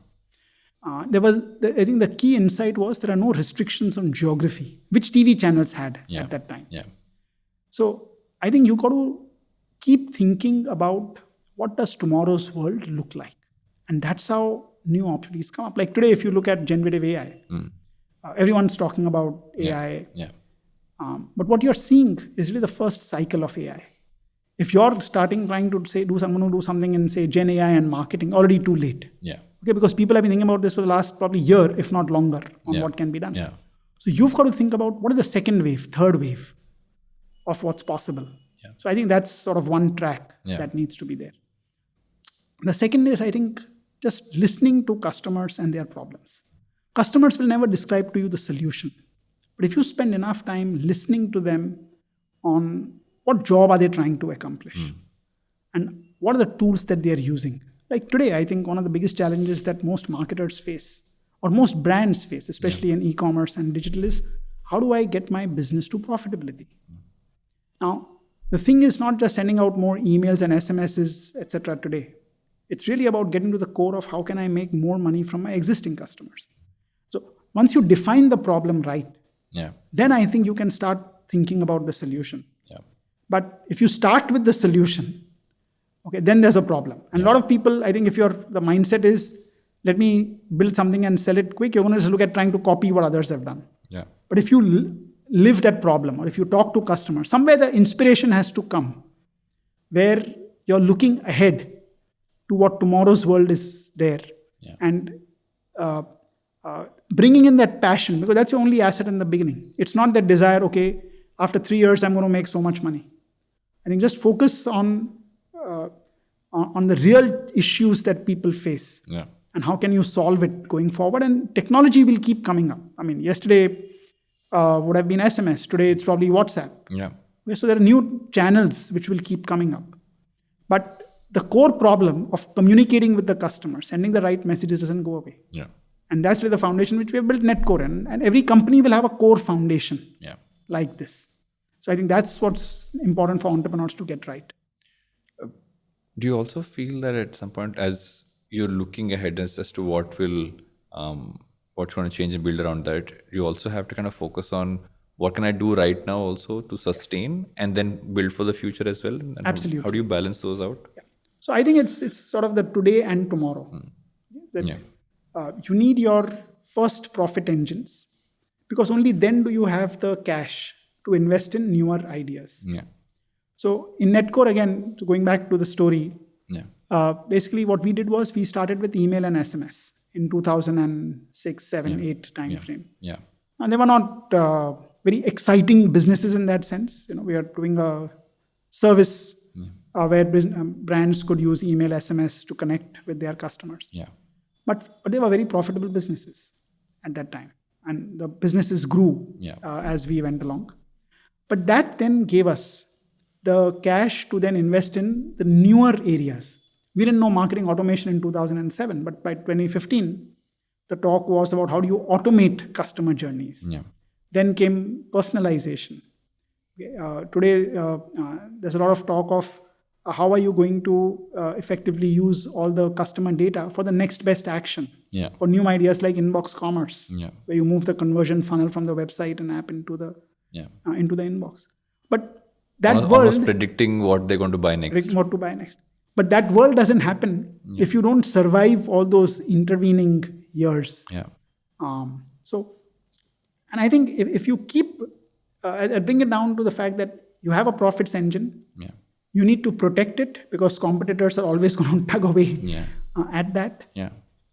Speaker 1: I think the key insight was there are no restrictions on geography, which TV channels had at that time. So I think you got to keep thinking about what does tomorrow's world look like? And that's how new opportunities come up. Like today, if you look at generative AI, everyone's talking about AI. But what you're seeing is really the first cycle of AI. If you're trying to say, do something in, say, Gen AI and marketing, already too late. Okay, because people have been thinking about this for the last probably year, if not longer, on what can be done. So you've got to think about what is the second wave, third wave of what's possible. So I think that's sort of one track that needs to be there. The second is, I think, just listening to customers and their problems. Customers will never describe to you the solution. But if you spend enough time listening to them on what job are they trying to accomplish and what are the tools that they are using. Like today, I think one of the biggest challenges that most marketers face or most brands face, especially in e-commerce and digital, is how do I get my business to profitability? Now, the thing is not just sending out more emails and SMSs, etc. today. It's really about getting to the core of how can I make more money from my existing customers. So once you define the problem right, then I think you can start thinking about the solution. But if you start with the solution, okay, then there's a problem. And a lot of people, I think if the mindset is, let me build something and sell it quick, you're going to just look at trying to copy what others have done. But if you live that problem, or if you talk to customers, somewhere the inspiration has to come, where you're looking ahead to what tomorrow's world is there. And bringing in that passion, because that's your only asset in the beginning. It's not that desire, okay, after 3 years, I'm going to make so much money. I think just focus on the real issues that people face. And how can you solve it going forward? And technology will keep coming up. I mean, yesterday would have been SMS. Today, it's probably WhatsApp. So there are new channels which will keep coming up. But the core problem of communicating with the customer, sending the right messages doesn't go away. And that's where the foundation which we have built Netcore. And every company will have a core foundation like this. So I think that's what's important for entrepreneurs to get right.
Speaker 2: Do you also feel that at some point, as you're looking ahead as to what's going to change and build around that, you also have to kind of focus on what can I do right now also to sustain and then build for the future as well? And
Speaker 1: Absolutely.
Speaker 2: How do you balance those out?
Speaker 1: So I think it's sort of the today and tomorrow. You need your first profit engines, because only then do you have the cash to invest in newer ideas. So in Netcore, again, so going back to the story, basically what we did was we started with email and SMS in 2006, 7, 8 time frame. And they were not very exciting businesses in that sense. We are doing a service where brands could use email, SMS to connect with their customers. But they were very profitable businesses at that time. And the businesses grew as we went along. But that then gave us the cash to then invest in the newer areas. We didn't know marketing automation in 2007, but by 2015, the talk was about how do you automate customer journeys. Then came personalization. Today, there's a lot of talk of how are you going to effectively use all the customer data for the next best action. For new ideas like inbox commerce, where you move the conversion funnel from the website and app into the inbox. But that
Speaker 2: almost predicting what they're going to buy next.
Speaker 1: What to buy next. But that world doesn't happen if you don't survive all those intervening years. And I think if you keep, I bring it down to the fact that you have a profits engine. You need to protect it because competitors are always going to tug away at that.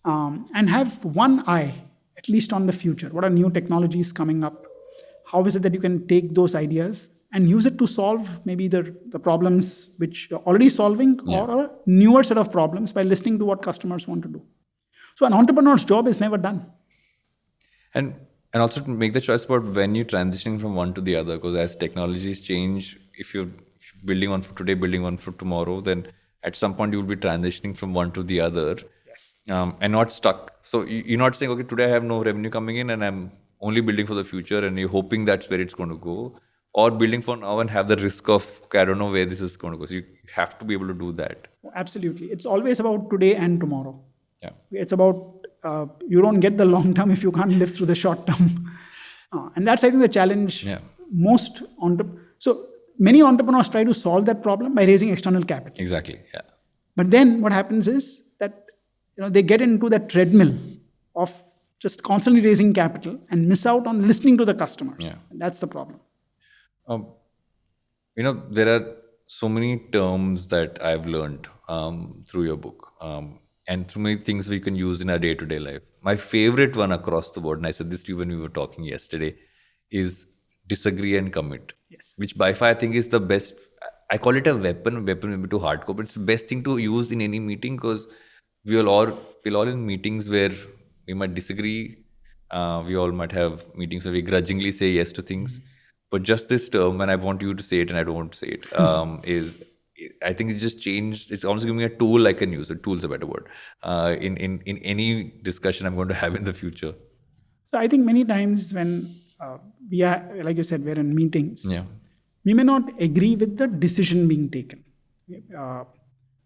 Speaker 1: And have one eye, at least on the future. What are new technologies coming up? How is it that you can take those ideas and use it to solve maybe the problems which you're already solving or a newer set of problems by listening to what customers want to do. So an entrepreneur's job is never done.
Speaker 2: And also to make the choice about when you're transitioning from one to the other, because as technologies change, if you're building one for today, building one for tomorrow, then at some point you will be transitioning from one to the other and not stuck. So you're not saying, okay, today I have no revenue coming in and I'm only building for the future and you're hoping that's where it's going to go. Or building for now and have the risk of, okay, I don't know where this is going to go. So you have to be able to do that.
Speaker 1: Absolutely. It's always about today and tomorrow. It's about, you don't get the long term if you can't live through the short term. And that's, I think, the challenge. So many entrepreneurs try to solve that problem by raising external capital.
Speaker 2: Exactly.
Speaker 1: But then what happens is that they get into that treadmill of just constantly raising capital and miss out on listening to the customers. And that's the problem.
Speaker 2: There are so many terms that I've learned through your book and through many things we can use in our day-to-day life. My favorite one across the board, and I said this to you when we were talking yesterday, is disagree and commit, which by far I think is the best. I call it a weapon maybe too hardcore, but it's the best thing to use in any meeting because we're all in meetings where we might disagree. We all might have meetings where we grudgingly say yes to things. But just this term, and I want you to say it and I don't want to say it, I think it just changed. It's almost giving me a tool I can use. A tool is a better word. In any discussion I'm going to have in the future.
Speaker 1: So I think many times when we are, like you said, we're in meetings. we may not agree with the decision being taken.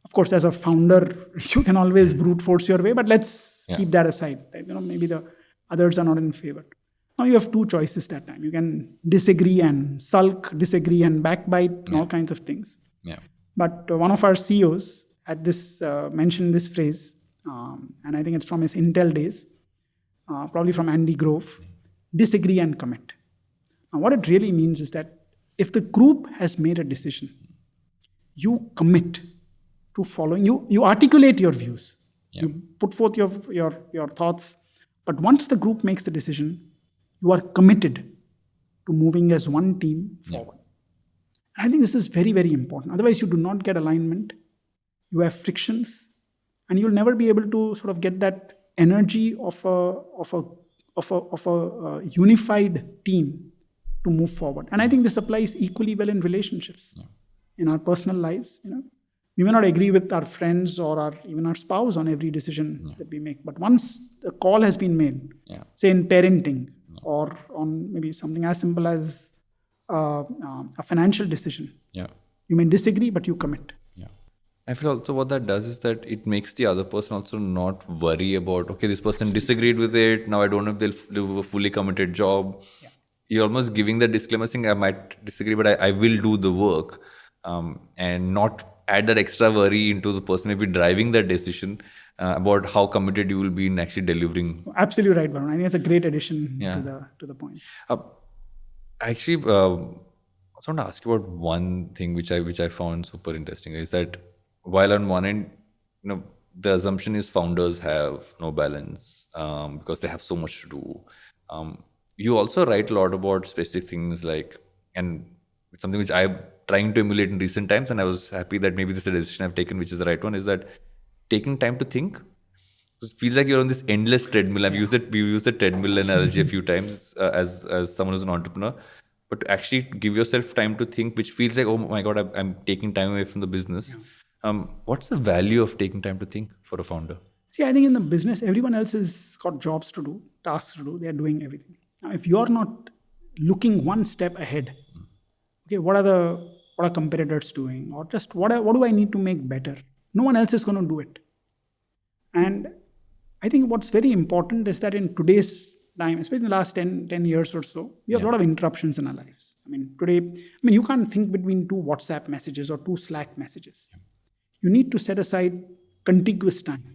Speaker 1: Of course, as a founder, you can always brute force your way, but let's keep that aside. Maybe the others are not in favor. Now you have two choices that time. You can disagree and sulk, disagree and backbite, and all kinds of things.
Speaker 3: Yeah.
Speaker 1: But one of our CEOs at this mentioned this phrase, and I think it's from his Intel days, probably from Andy Grove: disagree and commit. Now, what it really means is that if the group has made a decision, you commit to following. You articulate your views.
Speaker 3: Yeah.
Speaker 1: You put forth your thoughts. But once the group makes the decision, you are committed to moving as one team forward. I think this is very, very important. Otherwise, you do not get alignment. You have frictions, and you'll never be able to sort of get that energy of a unified team to move forward. And I think this applies equally well in relationships, in our personal lives. We may not agree with our friends or even our spouse on every decision that we make, but once the call has been made, say in parenting or on maybe something as simple as a financial decision, you may disagree, but you commit.
Speaker 2: I feel also what that does is that it makes the other person also not worry about, okay, this person disagreed with it. Now I don't know if they'll do a fully committed job. You're almost giving the disclaimer saying I might disagree, but I will do the work, and not add that extra worry into the person maybe driving that decision about how committed you will be in actually delivering.
Speaker 1: Absolutely right, Varun. I think it's a great addition to the point.
Speaker 2: Actually, I just want to ask you about one thing which I found super interesting is that while on one end, the assumption is founders have no balance because they have so much to do. You also write a lot about specific things and it's something which I'm trying to emulate in recent times, and I was happy that maybe this is a decision I've taken, which is the right one, is that taking time to think. It feels like you're on this endless treadmill. We used the treadmill analogy a few times as someone who's an entrepreneur. But to actually give yourself time to think, which feels like, oh my God, I'm taking time away from the business. What's the value of taking time to think for a founder?
Speaker 1: See, I think in the business, everyone else has got jobs to do, tasks to do. They're doing everything. Now, if you're not looking one step ahead, okay, what are competitors doing? Or just what do I need to make better? No one else is going to do it. And I think what's very important is that in today's time, especially in the last 10 years or so, we have a lot of interruptions in our lives. Today, you can't think between two WhatsApp messages or two Slack messages. You need to set aside contiguous time.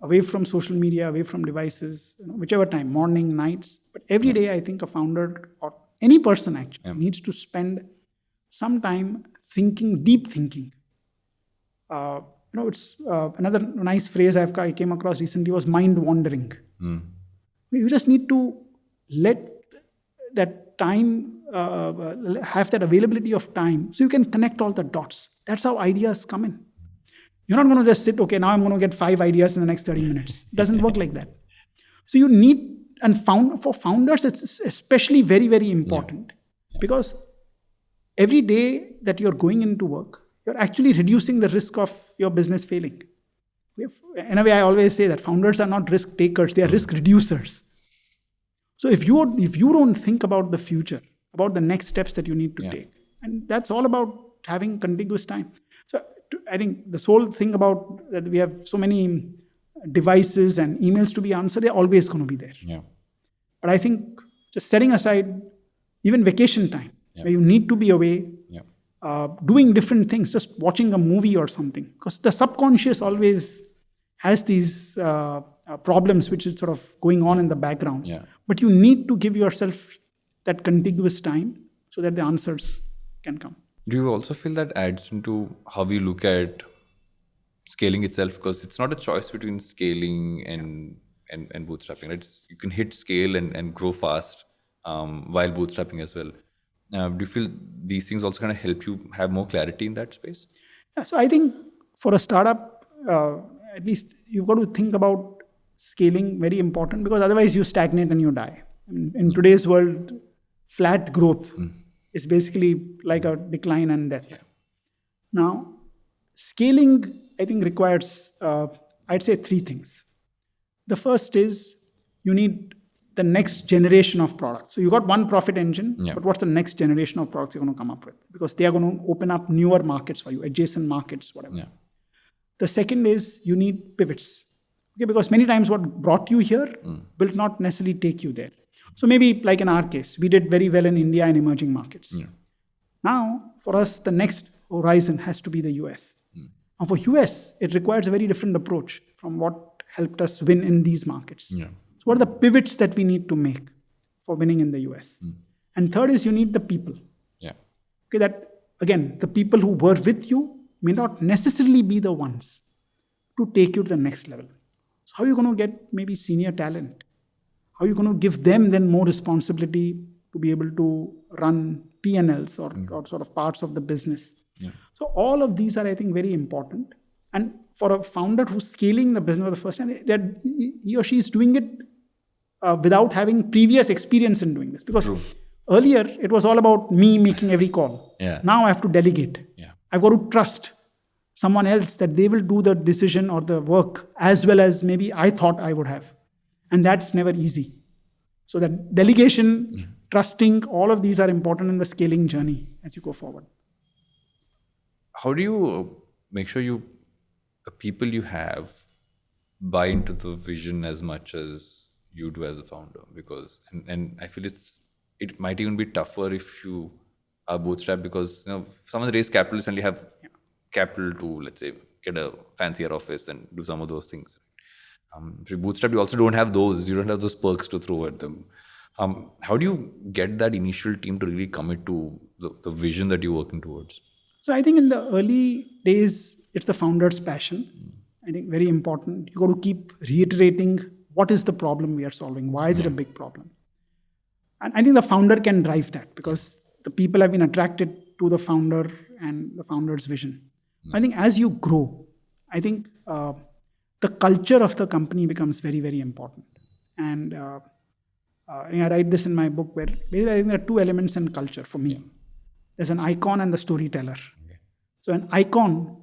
Speaker 1: Away from social media, away from devices, whichever time, morning, nights. But every day, I think a founder or any person actually needs to spend some time thinking, deep thinking. It's another nice phrase I came across recently was mind wandering. You just need to let that time, have that availability of time so you can connect all the dots. That's how ideas come in. You're not going to just sit, okay, now I'm going to get 5 ideas in the next 30 minutes. It doesn't work like that. So you need, and for founders, it's especially very, very important because every day that you're going into work, you're actually reducing the risk of your business failing. In a way, I always say that founders are not risk takers, they are risk reducers. So if you don't think about the future, about the next steps that you need to take, and that's all about having contiguous time. So I think this whole thing about that we have so many devices and emails to be answered, they're always going to be there. But I think just setting aside even vacation time, where you need to be away, doing different things, just watching a movie or something. Because the subconscious always has these problems which is sort of going on in the background. But you need to give yourself that contiguous time so that the answers can come.
Speaker 2: Do you also feel that adds into how we look at scaling itself? Because it's not a choice between scaling and bootstrapping. Right? You can hit scale and grow fast while bootstrapping as well. Do you feel these things also kind of help you have more clarity in that space?
Speaker 1: Yeah, so I think for a startup, at least you've got to think about scaling, very important, because otherwise you stagnate and you die. In today's world, flat growth is basically like a decline and death. Now, scaling, I think, requires, I'd say 3 things. The first is you need the next generation of products. So you got one profit engine,
Speaker 2: Yeah.
Speaker 1: but what's the next generation of products you're going to come up with? Because they are going to open up newer markets for you, adjacent markets, whatever.
Speaker 2: Yeah.
Speaker 1: The second is you need pivots. Okay, because many times what brought you here will not necessarily take you there. So maybe like in our case, we did very well in India and emerging markets.
Speaker 2: Yeah.
Speaker 1: Now, for us, the next horizon has to be the US. And for US, it requires a very different approach from what helped us win in these markets.
Speaker 2: Yeah.
Speaker 1: So what are the pivots that we need to make for winning in the US? And third is you need the people.
Speaker 2: Yeah.
Speaker 1: Okay, that again, the people who were with you may not necessarily be the ones to take you to the next level. So how are you going to get maybe senior talent? How are you going to give them then more responsibility to be able to run P&Ls or sort of parts of the business?
Speaker 2: Yeah.
Speaker 1: So all of these are, I think, very important. And for a founder who's scaling the business for the first time, that he or she is doing it without having previous experience in doing this. Because earlier, it was all about me making every call.
Speaker 2: Yeah.
Speaker 1: Now I have to delegate.
Speaker 2: Yeah.
Speaker 1: I've got to trust someone else that they will do the decision or the work as well as maybe I thought I would have. And that's never easy. So that delegation, trusting, all of these are important in the scaling journey as you go forward.
Speaker 2: How do you make sure the people you have buy into the vision as much as you do as a founder? Because and I feel it might even be tougher if you are bootstrapped, because someone raise capital suddenly have capital to, let's say, get a fancier office and do some of those things. If you bootstrap, you also don't have those. You don't have those perks to throw at them. How do you get that initial team to really commit to the vision that you're working towards?
Speaker 1: So I think in the early days, it's the founder's passion. I think very important. You got to keep reiterating what is the problem we are solving? Why is it a big problem? And I think the founder can drive that because the people have been attracted to the founder and the founder's vision. I think as you grow, I think the culture of the company becomes very, very important. And I write this in my book where basically I think there are two elements in culture for me. There's an icon and the storyteller. Okay. So an icon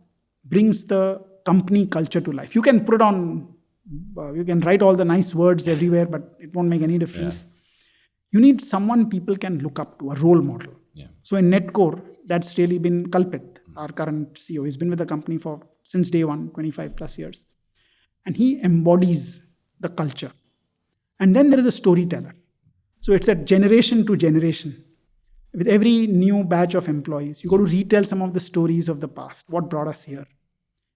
Speaker 1: brings the company culture to life. You can put it on, you can write all the nice words everywhere, but it won't make any difference. Yeah. You need someone people can look up to, a role model. Yeah. So in Netcore, that's really been Kalpit, our current CEO. He's been with the company since day one, 25 plus years. And he embodies the culture. And then there is a storyteller. So it's that generation to generation. With every new batch of employees, you got to retell some of the stories of the past. What brought us here?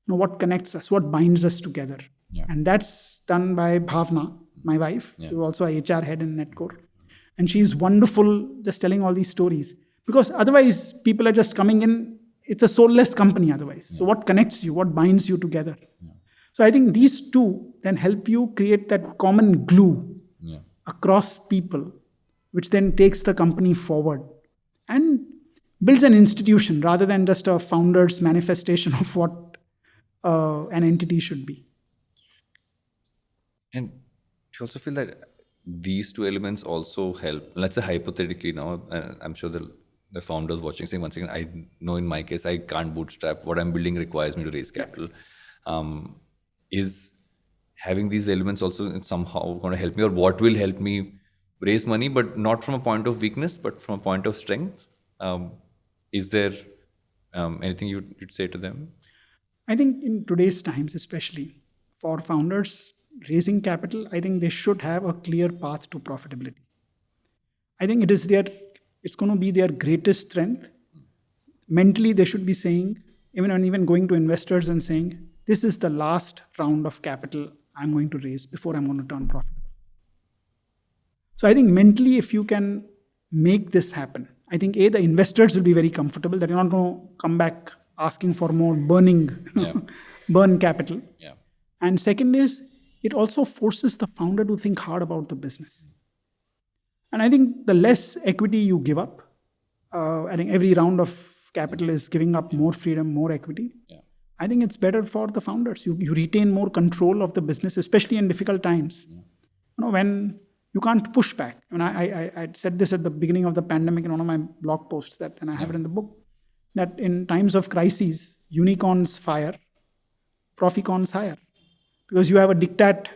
Speaker 1: What connects us? What binds us together? Yeah. And that's done by Bhavna, my wife, who's also a HR head in Netcore. And she's wonderful just telling all these stories. Because otherwise, people are just coming in. It's a soulless company otherwise. Yeah. So what connects you? What binds you together? Yeah. So I think these two then help you create that common glue across people, which then takes the company forward and builds an institution rather than just a founder's manifestation of what an entity should be.
Speaker 2: And do you also feel that these two elements also help? Let's say hypothetically now, I'm sure the founders watching saying, once again, I know in my case, I can't bootstrap. What I'm building requires me to raise capital. Is having these elements also somehow going to help me, or what will help me raise money, but not from a point of weakness, but from a point of strength? Is there anything you'd say to them?
Speaker 1: I think in today's times, especially for founders raising capital, I think they should have a clear path to profitability. I think it's going to be their greatest strength. Mentally, they should be saying, even going to investors and saying, this is the last round of capital I'm going to raise before I'm going to turn profitable. So I think mentally, if you can make this happen, I think the investors will be very comfortable that you're not going to come back asking for more burn capital. Yeah. And second is, it also forces the founder to think hard about the business. And I think the less equity you give up, I think every round of capital is giving up more freedom, more equity. Yeah. I think it's better for the founders. You retain more control of the business, especially in difficult times. Yeah. When you can't push back. I said this at the beginning of the pandemic in one of my blog posts and I have it in the book, that in times of crises, unicorns fire, Proficorns hire. Because you have a diktat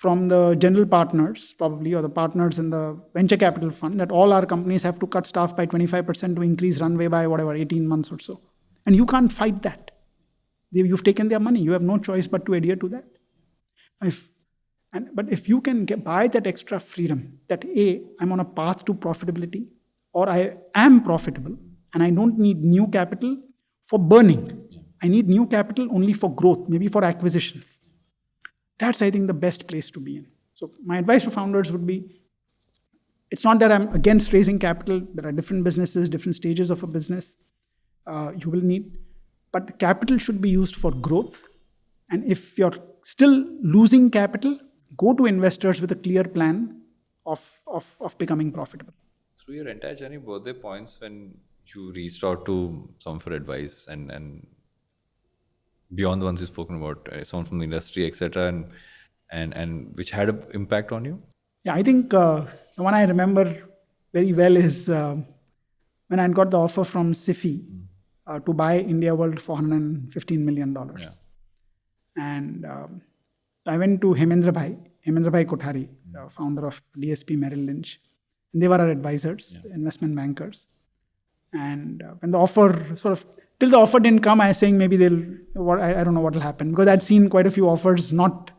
Speaker 1: from the general partners, probably, or the partners in the venture capital fund, that all our companies have to cut staff by 25% to increase runway by whatever, 18 months or so. And you can't fight that. You've taken their money. You have no choice but to adhere to that. But if you can buy that extra freedom, that I'm on a path to profitability, or I am profitable, and I don't need new capital for burning. I need new capital only for growth, maybe for acquisitions. That's, I think, the best place to be in. So my advice to founders would be, it's not that I'm against raising capital. There are different businesses, different stages of a business you will need. But the capital should be used for growth. And if you're still losing capital, go to investors with a clear plan of becoming profitable.
Speaker 2: Through your entire journey, were there points when you reached out to someone for advice and beyond the ones you've spoken about, someone from the industry, etc., and which had an impact on you?
Speaker 1: Yeah, I think the one I remember very well is when I got the offer from SIFI to buy IndiaWorld for $115 million. Yeah. And I went to Hemendra Bhai Kothari, the founder of DSP Merrill Lynch. And they were our advisors, investment bankers. And when the offer till the offer didn't come, I was saying maybe I don't know what will happen, because I'd seen quite a few offers not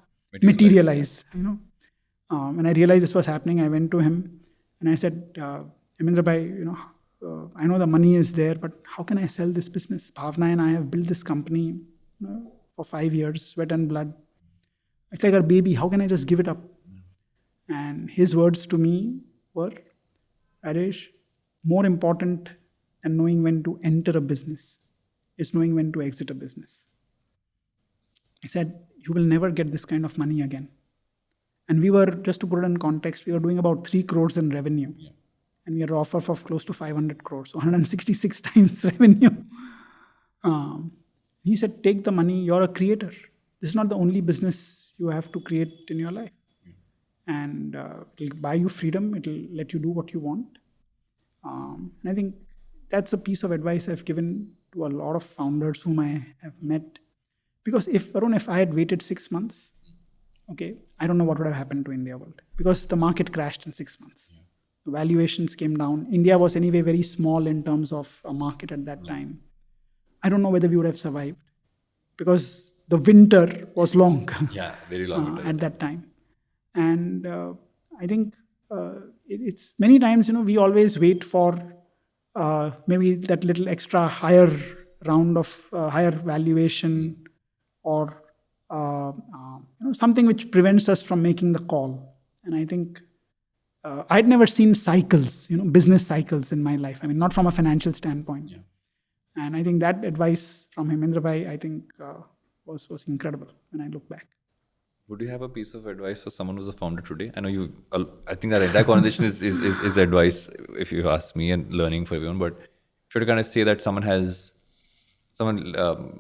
Speaker 1: materialize. When I realized this was happening, I went to him and I said, Hemendra Bhai, I know the money is there, but how can I sell this business? Bhavna and I have built this company for 5 years, sweat and blood. It's like our baby. How can I just give it up? And his words to me were, Rajesh, more important than knowing when to enter a business is knowing when to exit a business. He said, you will never get this kind of money again. And we were, just to put it in context, we were doing about 3 crores in revenue. Yeah. And we had an offer for close to 500 crores, so 166 times revenue. He said, take the money, you're a creator. This is not the only business you have to create in your life. And it'll buy you freedom, it'll let you do what you want. And I think that's a piece of advice I've given to a lot of founders whom I have met. Because if I had waited 6 months, I don't know what would have happened to IndiaWorld. Because the market crashed in 6 months. Yeah. The valuations came down. India was anyway very small in terms of a market at that time. I don't know whether we would have survived. Because the winter was long.
Speaker 2: Yeah, very long.
Speaker 1: At that time. And I think it's many times, we always wait for maybe that little extra higher round of higher valuation, or something which prevents us from making the call. And I think I'd never seen cycles, business cycles in my life. I mean, not from a financial standpoint. Yeah. And I think that advice from Hemendra Bhai, I think was incredible when I look back.
Speaker 2: Would you have a piece of advice for someone who's a founder today? I know I think that entire conversation is advice, if you ask me, and learning for everyone. But if you were to kind of say that someone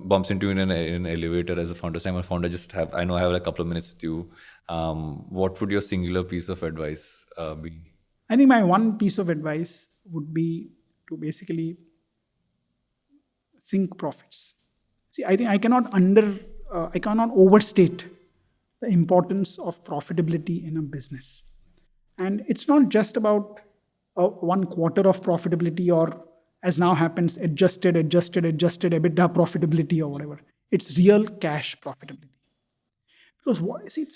Speaker 2: bumps into you in an elevator as a founder, say I'm a founder, I have a couple of minutes with you. What would your singular piece of advice be?
Speaker 1: I think my one piece of advice would be to basically think profits. See, I think I cannot overstate the importance of profitability in a business. And it's not just about 1 quarter of profitability, or as now happens, adjusted EBITDA profitability or whatever. It's real cash profitability. Because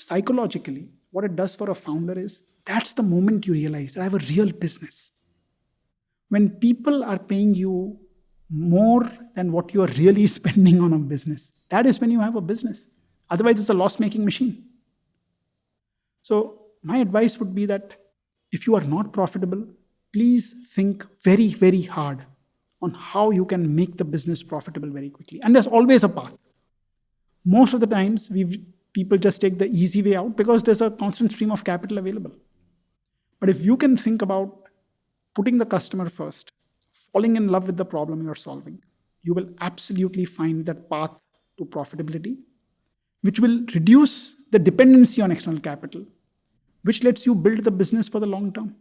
Speaker 1: psychologically, what it does for a founder is, that's the moment you realize that I have a real business. When people are paying you more than what you are really spending on a business, that is when you have a business. Otherwise, it's a loss-making machine. So my advice would be that if you are not profitable, please think very, very hard on how you can make the business profitable very quickly. And there's always a path. Most of the times, people just take the easy way out because there's a constant stream of capital available. But if you can think about putting the customer first, falling in love with the problem you're solving, you will absolutely find that path to profitability, which will reduce the dependency on external capital, which lets you build the business for the long term.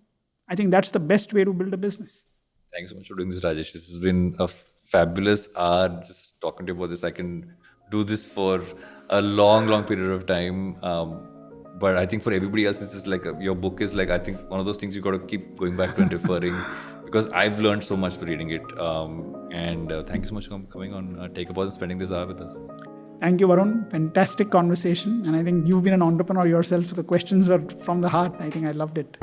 Speaker 1: I think that's the best way to build a business.
Speaker 2: Thanks so much for doing this, Rajesh. This has been a fabulous hour just talking to you about this. I can do this for a long, long period of time. But I think for everybody else, it's just like your book is like, I think one of those things you got to keep going back to and referring, because I've learned so much for reading it. And thank you so much for coming on Take a Pause and spending this hour with us.
Speaker 1: Thank you, Varun. Fantastic conversation. And I think you've been an entrepreneur yourself, so the questions were from the heart. I think I loved it.